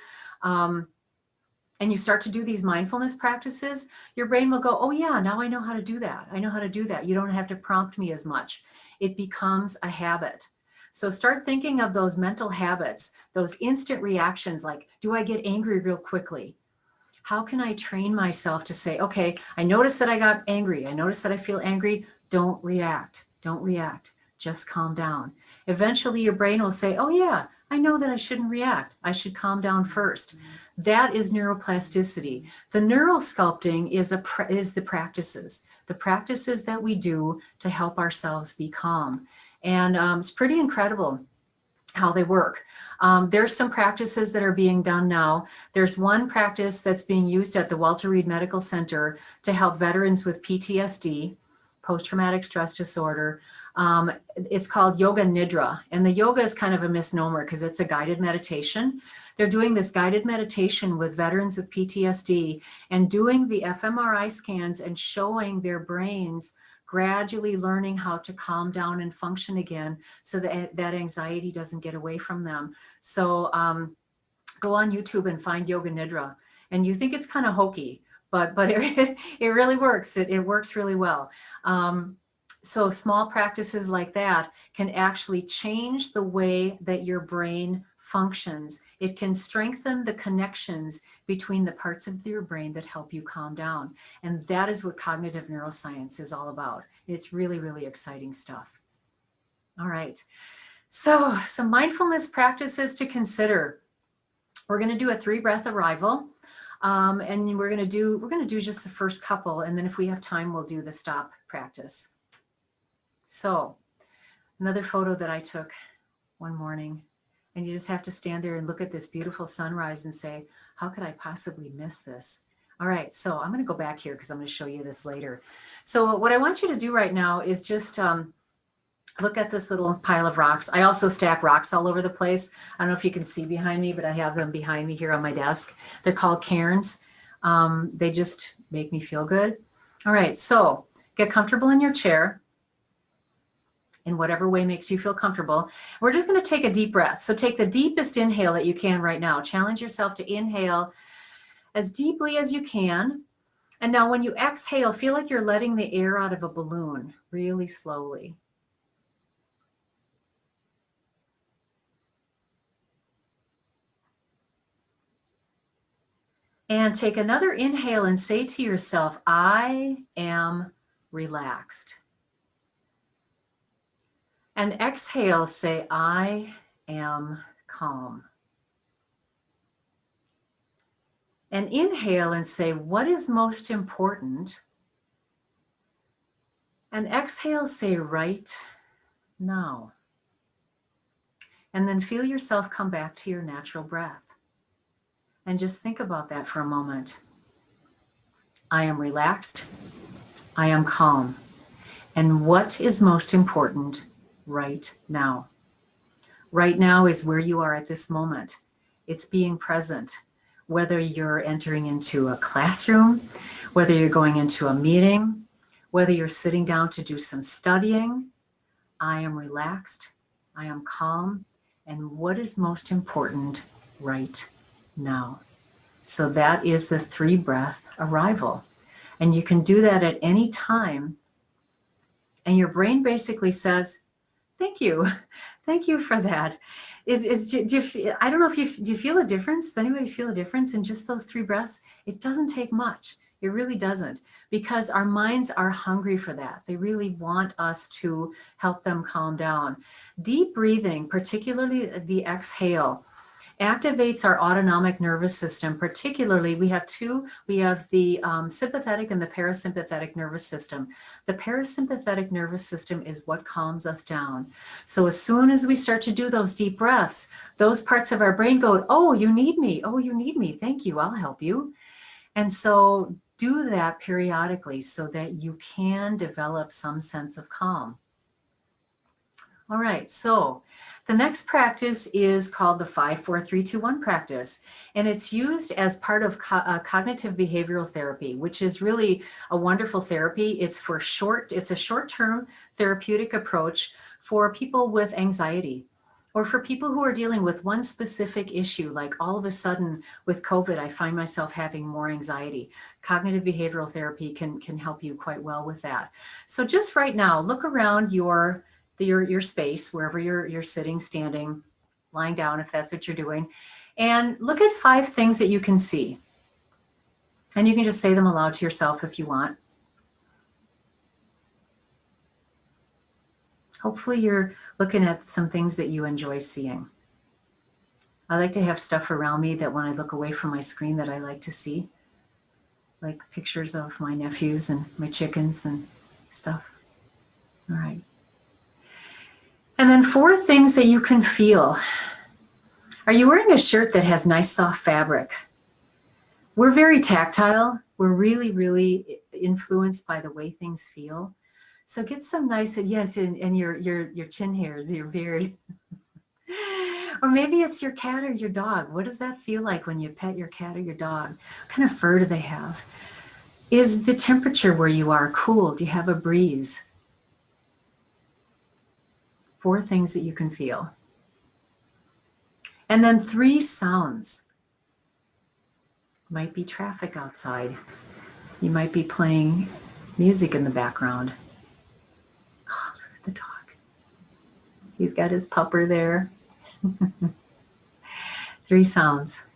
and you start to do these mindfulness practices, your brain will go, oh yeah, now I know how to do that. I know how to do that. You don't have to prompt me as much. It becomes a habit. So start thinking of those mental habits, those instant reactions like, do I get angry real quickly? How can I train myself to say, okay, I noticed that I got angry. I noticed that I feel angry. Don't react. Don't react. Just calm down. Eventually your brain will say, oh yeah, I know that I shouldn't react. I should calm down first. That is neuroplasticity. The neural sculpting is the practices that we do to help ourselves be calm. And it's pretty incredible how they work. There's some practices that are being done now. There's one practice that's being used at the Walter Reed Medical Center to help veterans with PTSD, post-traumatic stress disorder. It's called Yoga Nidra, and the yoga is kind of a misnomer because it's a guided meditation. They're doing this guided meditation with veterans with PTSD and doing the fMRI scans and showing their brains gradually learning how to calm down and function again so that that anxiety doesn't get away from them. So go on YouTube and find Yoga Nidra. And you think it's kind of hokey, but it really works. It works really well. So small practices like that can actually change the way that your brain functions. It can strengthen the connections between the parts of your brain that help you calm down. And that is what cognitive neuroscience is all about. It's really, really exciting stuff. All right. So some mindfulness practices to consider. We're going to do a 3-breath arrival. And we're going to do just the first couple. And then if we have time, we'll do the stop practice. So another photo that I took one morning, and you just have to stand there and look at this beautiful sunrise and say, how could I possibly miss this? All right, so I'm going to go back here because I'm going to show you this later. So what I want you to do right now is just look at this little pile of rocks. I also stack rocks all over the place. I don't know if you can see behind me, but I have them behind me here on my desk. They're called cairns. They just make me feel good. All right, so get comfortable in your chair in whatever way makes you feel comfortable. We're just going to take a deep breath. So take the deepest inhale that you can right now. Challenge yourself to inhale as deeply as you can. And now when you exhale, feel like you're letting the air out of a balloon really slowly. And take another inhale and say to yourself, I am relaxed. And exhale, say, I am calm. And inhale and say, what is most important? And exhale, say, right now. And then feel yourself come back to your natural breath. And just think about that for a moment. I am relaxed. I am calm. And what is most important right now? Right now is where you are at this moment. It's being present. Whether you're entering into a classroom, whether you're going into a meeting, whether you're sitting down to do some studying, I am relaxed, I am calm, and what is most important right now? So that is the 3-breath arrival. And you can do that at any time. And your brain basically says, thank you. Thank you for that. I don't know if do you feel a difference? Does anybody feel a difference in just those 3 breaths? It doesn't take much. It really doesn't, because our minds are hungry for that. They really want us to help them calm down. Deep breathing, particularly the exhale, activates our autonomic nervous system. Particularly, we have the sympathetic and the parasympathetic nervous system. The parasympathetic nervous system is what calms us down. So as soon as we start to do those deep breaths, those parts of our brain go, oh, you need me. Oh, you need me. Thank you. I'll help you. And so do that periodically so that you can develop some sense of calm. All right, so the next practice is called the 5-4-3-2-1 practice, and it's used as part of cognitive behavioral therapy, which is really a wonderful therapy. It's a short-term therapeutic approach for people with anxiety, or for people who are dealing with one specific issue, like all of a sudden with COVID, I find myself having more anxiety. Cognitive behavioral therapy can help you quite well with that. So just right now, look around your space, wherever you're sitting, standing, lying down, if that's what you're doing, and look at 5 things that you can see. And you can just say them aloud to yourself if you want. Hopefully you're looking at some things that you enjoy seeing. I like to have stuff around me that when I look away from my screen that I like to see, like pictures of my nephews and my chickens and stuff. All right. And then 4 things that you can feel. Are you wearing a shirt that has nice soft fabric? We're very tactile. We're really, really influenced by the way things feel. So get some nice, yes, and your chin hairs, your beard. Or maybe it's your cat or your dog. What does that feel like when you pet your cat or your dog? What kind of fur do they have? Is the temperature where you are cool? Do you have a breeze? 4 things that you can feel. And then 3 sounds. Might be traffic outside. You might be playing music in the background. Oh, look at the dog. He's got his pupper there. 3 sounds.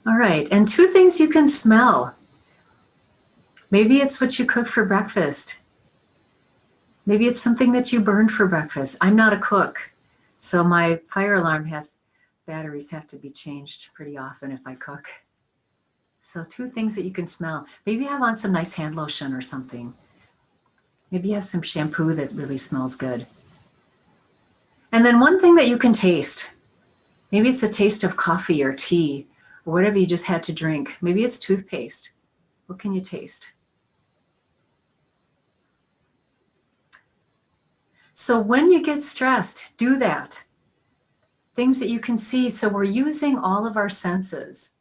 All right, and 2 things you can smell. Maybe it's what you cook for breakfast. Maybe it's something that you burned for breakfast. I'm not a cook, so my fire alarm batteries have to be changed pretty often if I cook. So 2 things that you can smell. Maybe you have on some nice hand lotion or something. Maybe you have some shampoo that really smells good. And then 1 thing that you can taste. Maybe it's the taste of coffee or tea or whatever you just had to drink. Maybe it's toothpaste. What can you taste? So when you get stressed, do that. Things that you can see. So we're using all of our senses.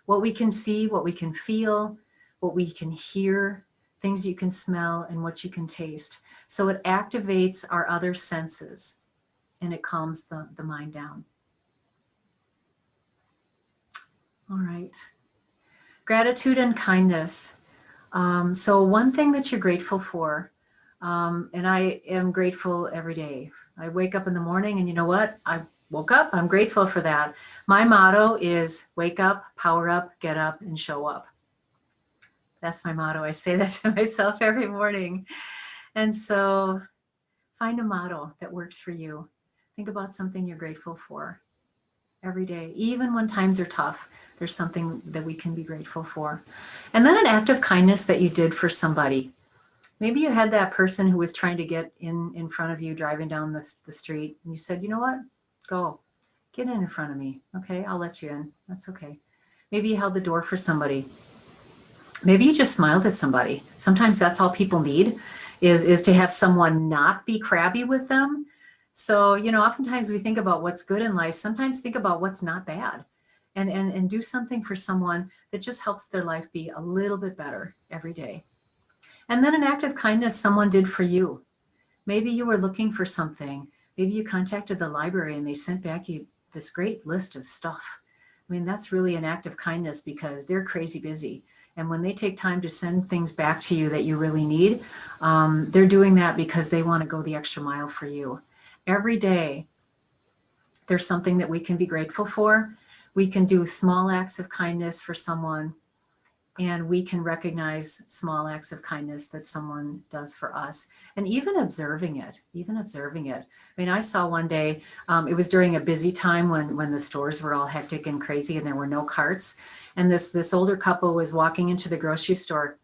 What we can see, what we can feel, what we can hear, things you can smell, and what you can taste. So it activates our other senses and it calms the mind down. All right. Gratitude and kindness. So 1 thing that you're grateful for, and I am grateful every day. I wake up in the morning and you know what? I woke up, I'm grateful for that. My motto is wake up, power up, get up, and show up. That's my motto. I say that to myself every morning. And so find a motto that works for you. Think about something you're grateful for every day. Even when times are tough, there's something that we can be grateful for. And then an act of kindness that you did for somebody. Maybe you had that person who was trying to get in front of you driving down the street and you said, you know what, go, get in front of me. Okay, I'll let you in. That's okay. Maybe you held the door for somebody. Maybe you just smiled at somebody. Sometimes that's all people need is to have someone not be crabby with them. So, oftentimes we think about what's good in life. Sometimes think about what's not bad and do something for someone that just helps their life be a little bit better every day. And then an act of kindness someone did for you. Maybe you were looking for something. Maybe you contacted the library and they sent back you this great list of stuff. I mean, that's really an act of kindness because they're crazy busy. And when they take time to send things back to you that you really need, they're doing that because they want to go the extra mile for you. Every day, there's something that we can be grateful for. We can do small acts of kindness for someone, and we can recognize small acts of kindness that someone does for us. And even observing it. I mean, I saw one day, it was during a busy time when the stores were all hectic and crazy and there were no carts. And this older couple was walking into the grocery store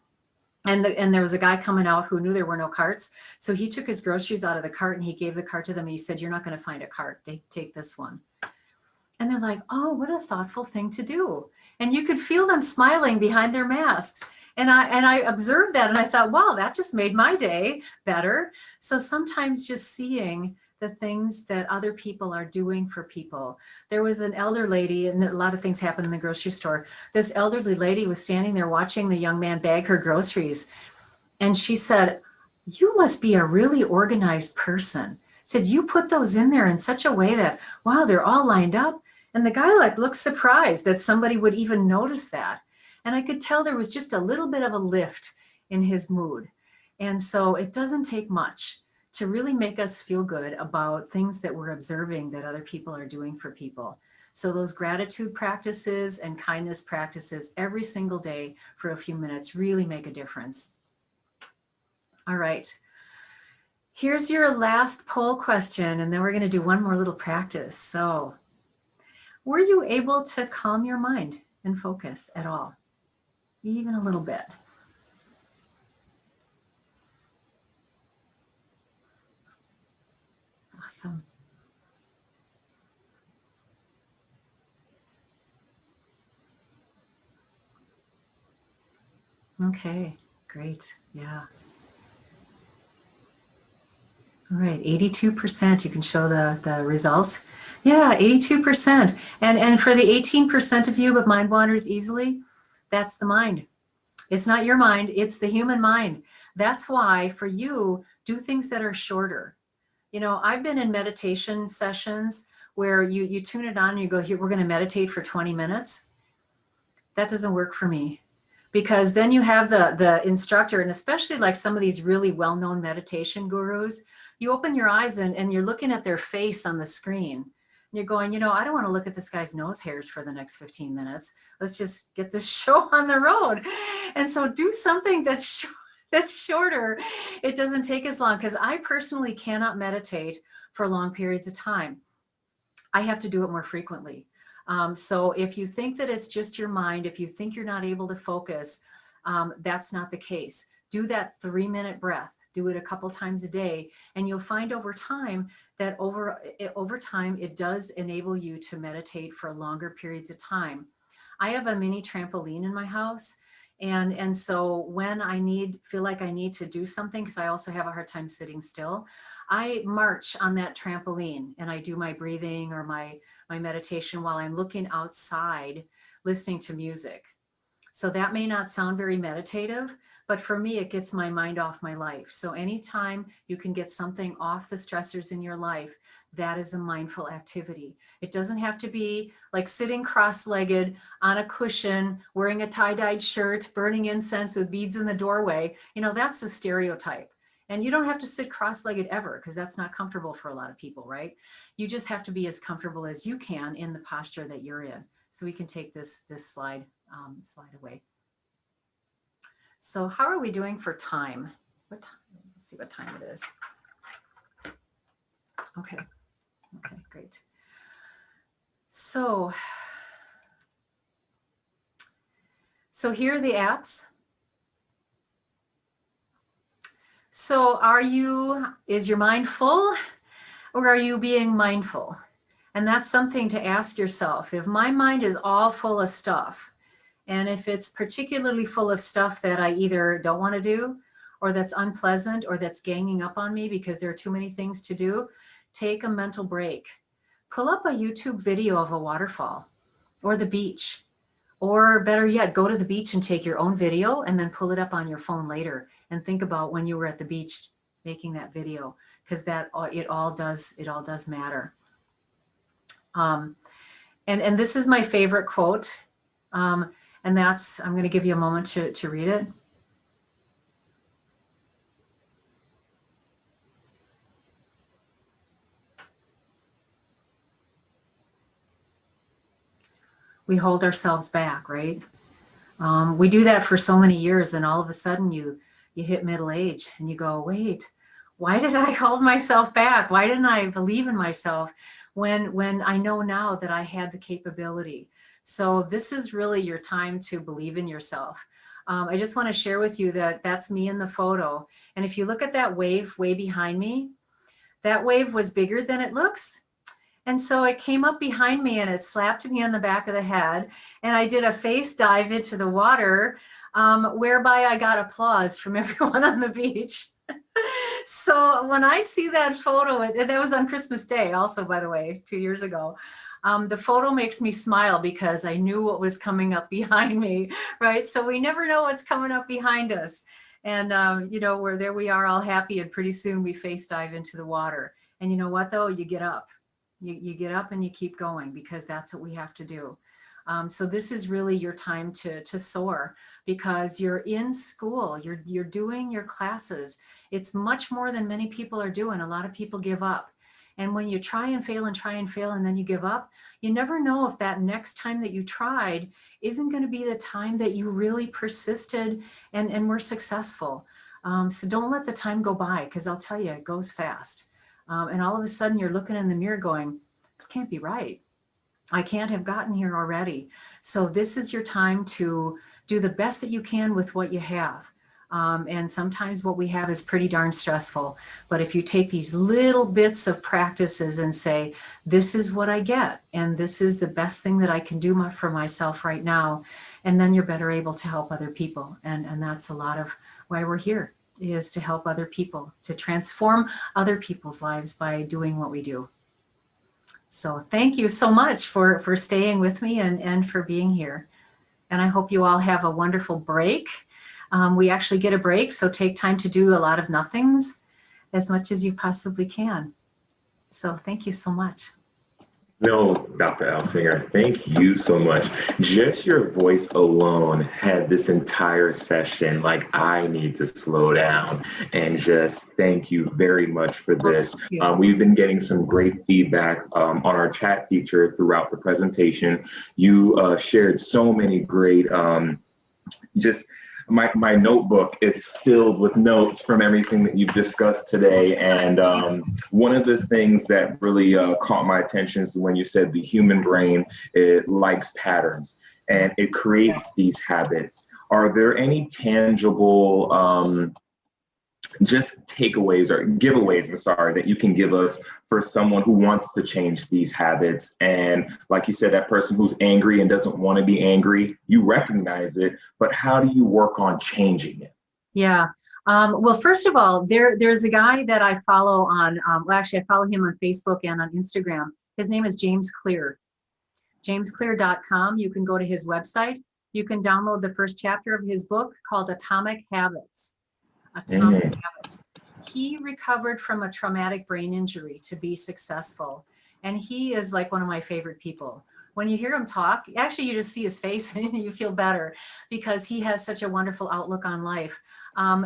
and there was a guy coming out who knew there were no carts. So he took his groceries out of the cart and he gave the cart to them. And he said, you're not going to find a cart. Take this one. And they're like, oh, what a thoughtful thing to do. And you could feel them smiling behind their masks. And I observed that and I thought, wow, that just made my day better. So sometimes just seeing the things that other people are doing for people. There was an elder lady, and a lot of things happen in the grocery store. This elderly lady was standing there watching the young man bag her groceries. And she said, you must be a really organized person. Said, you put those in there in such a way that, wow, they're all lined up. And the guy looked surprised that somebody would even notice that. And I could tell there was just a little bit of a lift in his mood. And so it doesn't take much to really make us feel good about things that we're observing that other people are doing for people. So those gratitude practices and kindness practices every single day for a few minutes really make a difference. All right. Here's your last poll question, and then we're going to do one more little practice. So, were you able to calm your mind and focus at all? Even a little bit? Awesome. Okay, great. Yeah. All right, 82%, you can show the results. Yeah, 82%. And for the 18% of you with mind wanders easily, that's the mind. It's not your mind, it's the human mind. That's why for you, do things that are shorter. You know, I've been in meditation sessions where you tune it on and you go, here, we're going to meditate for 20 minutes. That doesn't work for me, because then you have the instructor, and especially like some of these really well-known meditation gurus, you open your eyes and you're looking at their face on the screen. And you're going, you know, I don't want to look at this guy's nose hairs for the next 15 minutes. Let's just get this show on the road. And so do something that's shorter. It doesn't take as long, because I personally cannot meditate for long periods of time. I have to do it more frequently. So if you think that it's just your mind, if you think you're not able to focus, that's not the case. Do that 3-minute breath. Do it a couple times a day, and you'll find over time that over time it does enable you to meditate for longer periods of time. I have a mini trampoline in my house, and so when I feel like I need to do something, because I also have a hard time sitting still, I march on that trampoline and I do my breathing or my meditation while I'm looking outside, listening to music. So that may not sound very meditative, but for me, it gets my mind off my life. So anytime you can get something off the stressors in your life, that is a mindful activity. It doesn't have to be like sitting cross-legged on a cushion, wearing a tie-dyed shirt, burning incense with beads in the doorway. You know, that's the stereotype. And you don't have to sit cross-legged ever, because that's not comfortable for a lot of people, right? You just have to be as comfortable as you can in the posture that you're in. So we can take this slide away. So how are we doing for time? What time? Let's see what time it is. Okay, great. So here are the apps. So is your mind full, or are you being mindful? And that's something to ask yourself. If my mind is all full of stuff, and if it's particularly full of stuff that I either don't want to do, or that's unpleasant, or that's ganging up on me because there are too many things to do, take a mental break. Pull up a YouTube video of a waterfall or the beach, or better yet, go to the beach and take your own video and then pull it up on your phone later and think about when you were at the beach making that video, because it all does matter. And this is my favorite quote. And I'm going to give you a moment to read it. We hold ourselves back, right? We do that for so many years, and all of a sudden you hit middle age and you go, wait, why did I hold myself back? Why didn't I believe in myself when I know now that I had the capability? So this is really your time to believe in yourself. I just want to share with you that that's me in the photo. And if you look at that wave way behind me, that wave was bigger than it looks. And so it came up behind me and it slapped me on the back of the head. And I did a face dive into the water, whereby I got applause from everyone on the beach. So when I see that photo, that was on Christmas Day also, by the way, 2 years ago. The photo makes me smile because I knew what was coming up behind me, right? So we never know what's coming up behind us. And, there we are all happy, and pretty soon we face dive into the water. And you know what, though? You get up. You get up and you keep going, because that's what we have to do. So this is really your time to soar, because you're in school, you're doing your classes. It's much more than many people are doing. A lot of people give up. And when you try and fail and then you give up, you never know if that next time that you tried isn't going to be the time that you really persisted and were successful. So don't let the time go by, because I'll tell you, it goes fast. And all of a sudden you're looking in the mirror going, this can't be right. I can't have gotten here already. So this is your time to do the best that you can with what you have. And sometimes what we have is pretty darn stressful. But if you take these little bits of practices and say, this is what I get, and this is the best thing that I can do for myself right now, and then you're better able to help other people. And that's a lot of why we're here, is to help other people, to transform other people's lives by doing what we do. So thank you so much for staying with me and for being here. And I hope you all have a wonderful break. We actually get a break, so take time to do a lot of nothings as much as you possibly can. So thank you so much. No, Dr. Elsinger, thank you so much. Just your voice alone had this entire session like, I need to slow down, and just thank you very much for this. We've been getting some great feedback on our chat feature throughout the presentation. You shared so many great just my notebook is filled with notes from everything that you've discussed today. And one of the things that really caught my attention is when you said the human brain, it likes patterns and it creates these habits. Are there any tangible just takeaways or giveaways, I'm sorry, that you can give us for someone who wants to change these habits? And like you said, that person who's angry and doesn't want to be angry, you recognize it, but how do you work on changing it? Yeah. Well, first of all, there's a guy that I follow on, well, actually, I follow him on Facebook and on Instagram. His name is James Clear, jamesclear.com. You can go to his website. You can download the first chapter of his book called Atomic Habits. Habits. He recovered from a traumatic brain injury to be successful. And he is like one of my favorite people. When you hear him talk, actually you just see his face and you feel better because he has such a wonderful outlook on life.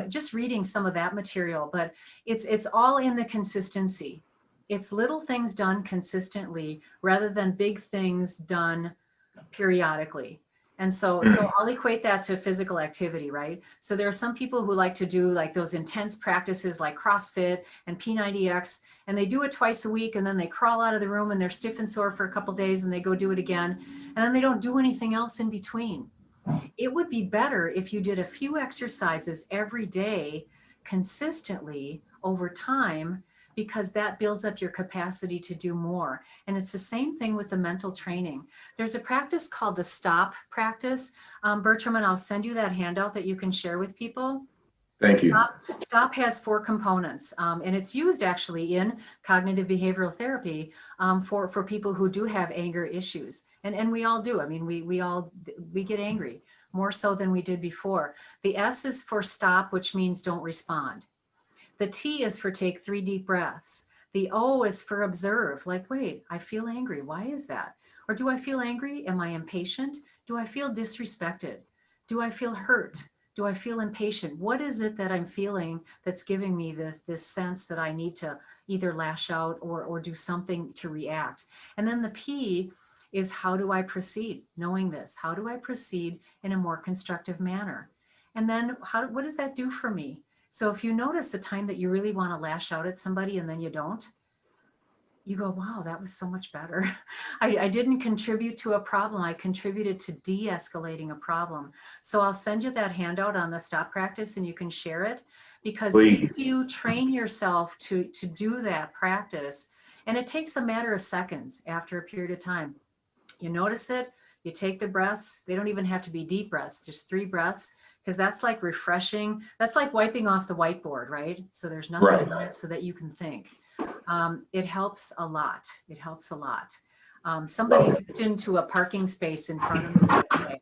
Just reading some of that material, but it's all in the consistency. It's little things done consistently rather than big things done periodically. And so I'll equate that to physical activity, right? So there are some people who like to do like those intense practices like CrossFit and P90X, and they do it twice a week, and then they crawl out of the room and they're stiff and sore for a couple of days, and they go do it again, and then they don't do anything else in between. It would be better if you did a few exercises every day consistently over time, because that builds up your capacity to do more. And it's the same thing with the mental training. There's a practice called the STOP practice. Bertram, and I'll send you that handout that you can share with people. Thank you. STOP has 4 components, and it's used actually in cognitive behavioral therapy for people who do have anger issues. And we all do. I mean, we get angry more so than we did before. The S is for stop, which means don't respond. The T is for take 3 deep breaths. The O is for observe, like, wait, I feel angry. Why is that? Or do I feel angry? Am I impatient? Do I feel disrespected? Do I feel hurt? Do I feel impatient? What is it that I'm feeling that's giving me this sense that I need to either lash out or do something to react? And then the P is how do I proceed? Knowing this, how do I proceed in a more constructive manner? And then what does that do for me? So if you notice the time that you really want to lash out at somebody and then you don't, you go, wow, that was so much better. I didn't contribute to a problem. I contributed to de-escalating a problem. So I'll send you that handout on the STOP practice and you can share it, because Please. if you train yourself to do that practice, and it takes a matter of seconds after a period of time, you notice it, you take the breaths. They don't even have to be deep breaths, just 3 breaths, because that's like refreshing. That's like wiping off the whiteboard, right? So there's nothing on it so that you can think. It helps a lot. It helps a lot. Somebody zipped into a parking space in front of me today,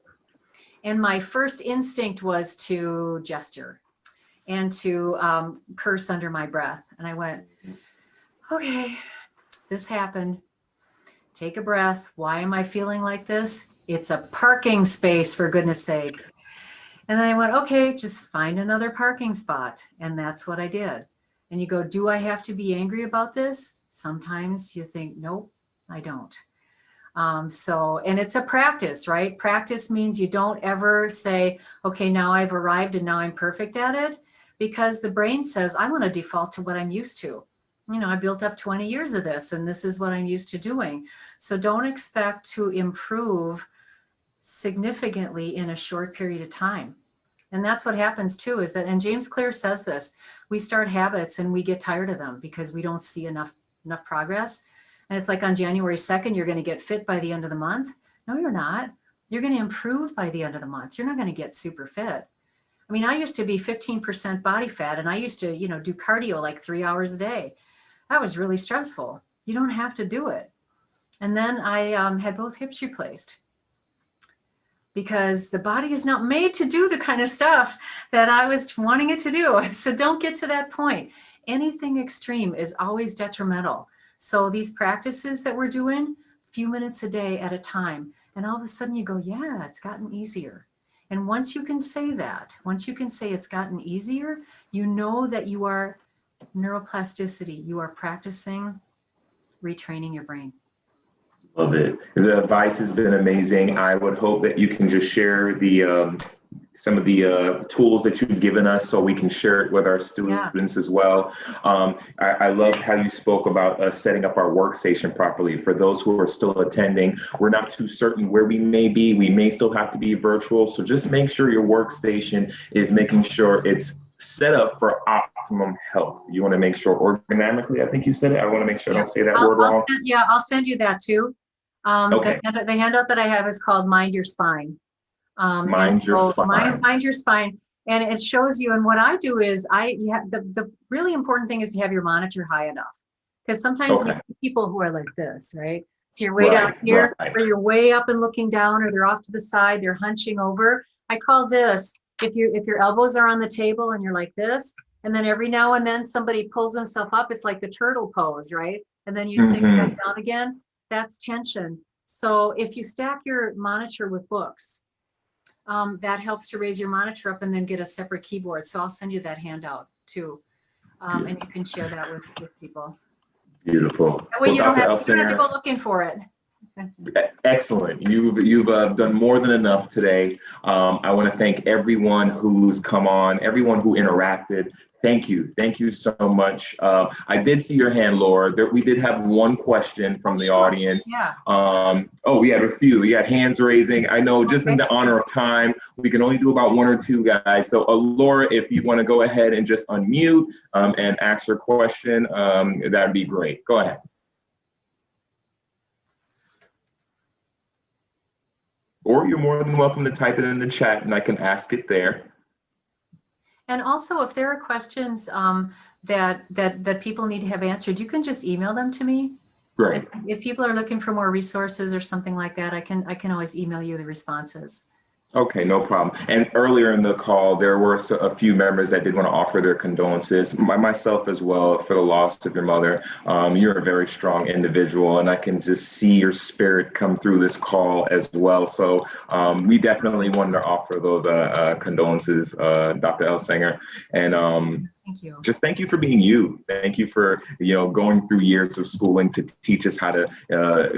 and my first instinct was to gesture and to curse under my breath. And I went, okay, this happened. Take a breath. Why am I feeling like this? It's a parking space, for goodness sake. And then I went, okay, just find another parking spot. And that's what I did. And you go, do I have to be angry about this? Sometimes you think, nope, I don't. And it's a practice, right? Practice means you don't ever say, okay, now I've arrived and now I'm perfect at it, because the brain says, I want to default to what I'm used to. You know, I built up 20 years of this and this is what I'm used to doing. So don't expect to improve significantly in a short period of time. And that's what happens too, is that, and James Clear says this, we start habits and we get tired of them because we don't see enough progress. And it's like on January 2nd, you're going to get fit by the end of the month. No, you're not. You're going to improve by the end of the month. You're not going to get super fit. I mean, I used to be 15% body fat, and I used to, do cardio like 3 hours a day. That was really stressful. You don't have to do it. And then I had both hips replaced because the body is not made to do the kind of stuff that I was wanting it to do. So don't get to that point. Anything extreme is always detrimental. So these practices that we're doing, few minutes a day at a time, and all of a sudden you go, yeah, it's gotten easier. And once you can say that, once you can say it's gotten easier, you know that you are neuroplasticity. You are practicing retraining your brain. Love it. The advice has been amazing. I would hope that you can just share the some of the tools that you've given us so we can share it with our students as well. I love how you spoke about us setting up our workstation properly. For those who are still attending, we're not too certain where we may be. We may still have to be virtual. So just make sure your workstation is making sure it's set up for optimum health. You want to make sure ergonomically, I think you said it. I want to make sure I don't say that word wrong. I'll send you that too. Okay. The handout that I have is called Mind Your Spine. Mind your spine. Mind your spine. And it shows you, and what I do is the really important thing is to have your monitor high enough. Because sometimes we see people who are like this, right? So you're way down here, or you're way up and looking down, or they're off to the side, they're hunching over. I call this, if your elbows are on the table and you're like this, and then every now and then somebody pulls themselves up, it's like the turtle pose, right? And then you sink back down again, that's tension. So if you stack your monitor with books, that helps to raise your monitor up and then get a separate keyboard. So I'll send you that handout too. And you can share that with people. Beautiful. That way you don't have to go looking for it. Excellent. You've done more than enough today. I want to thank everyone who's come on, everyone who interacted. Thank you. Thank you so much. I did see your hand, Laura. We did have one question from the audience. Yeah. We had a few. We had hands raising. I know just in the honor of time, we can only do about one or two guys. So Laura, if you want to go ahead and just unmute and ask your question, that'd be great. Go ahead. Or you're more than welcome to type it in the chat and I can ask it there. And also, if there are questions that people need to have answered, you can just email them to me. Great. If people are looking for more resources or something like that, I can always email you the responses. Okay, no problem. And earlier in the call, there were a few members that did want to offer their condolences, myself as well, for the loss of your mother. You're a very strong individual, and I can just see your spirit come through this call as well. So we definitely wanted to offer those condolences, Dr. Elsinger. And thank you. Just thank you for being you. Thank you for going through years of schooling to teach us how to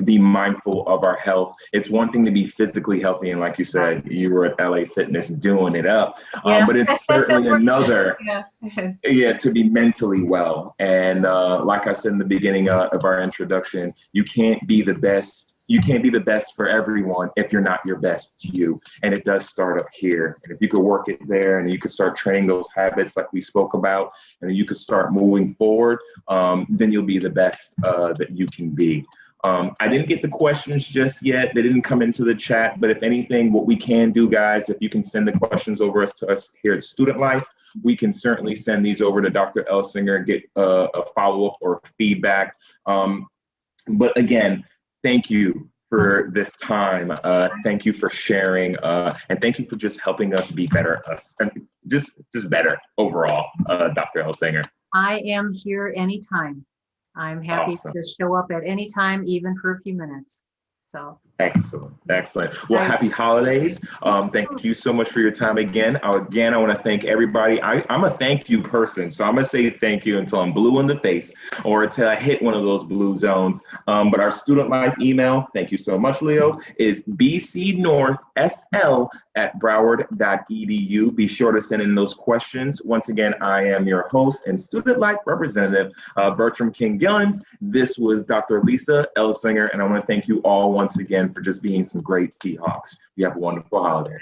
be mindful of our health. It's one thing to be physically healthy, and like you said, you were at LA Fitness doing it up, but it's certainly another to be mentally well. And like I said in the beginning of our introduction, you can't be the best. You can't be the best for everyone if you're not your best to you. And it does start up here. And if you could work it there and you could start training those habits like we spoke about, and then you could start moving forward, then you'll be the best that you can be. I didn't get the questions just yet. They didn't come into the chat, but if anything, what we can do, guys, if you can send the questions over to us here at Student Life, we can certainly send these over to Dr. Elsinger and get a follow-up or feedback. But again, thank you for this time. Thank you for sharing, and thank you for just helping us be better, just better overall, Dr. Elsinger. I am here anytime. I'm happy to show up at any time, even for a few minutes. So excellent. Well, happy holidays. Thank you so much for your time again. I want to thank everybody. I'm a thank you person, so I'm gonna say thank you until I'm blue in the face or until I hit one of those blue zones. But our Student Life email, thank you so much, Leo, is bcnorthsl@broward.edu. Be sure to send in those questions. Once again, I am your host and Student Life representative, Bertram King Gillens. This was Dr. Lisa Elsinger, and I want to thank you all once again for just being some great Seahawks. You have a wonderful holiday.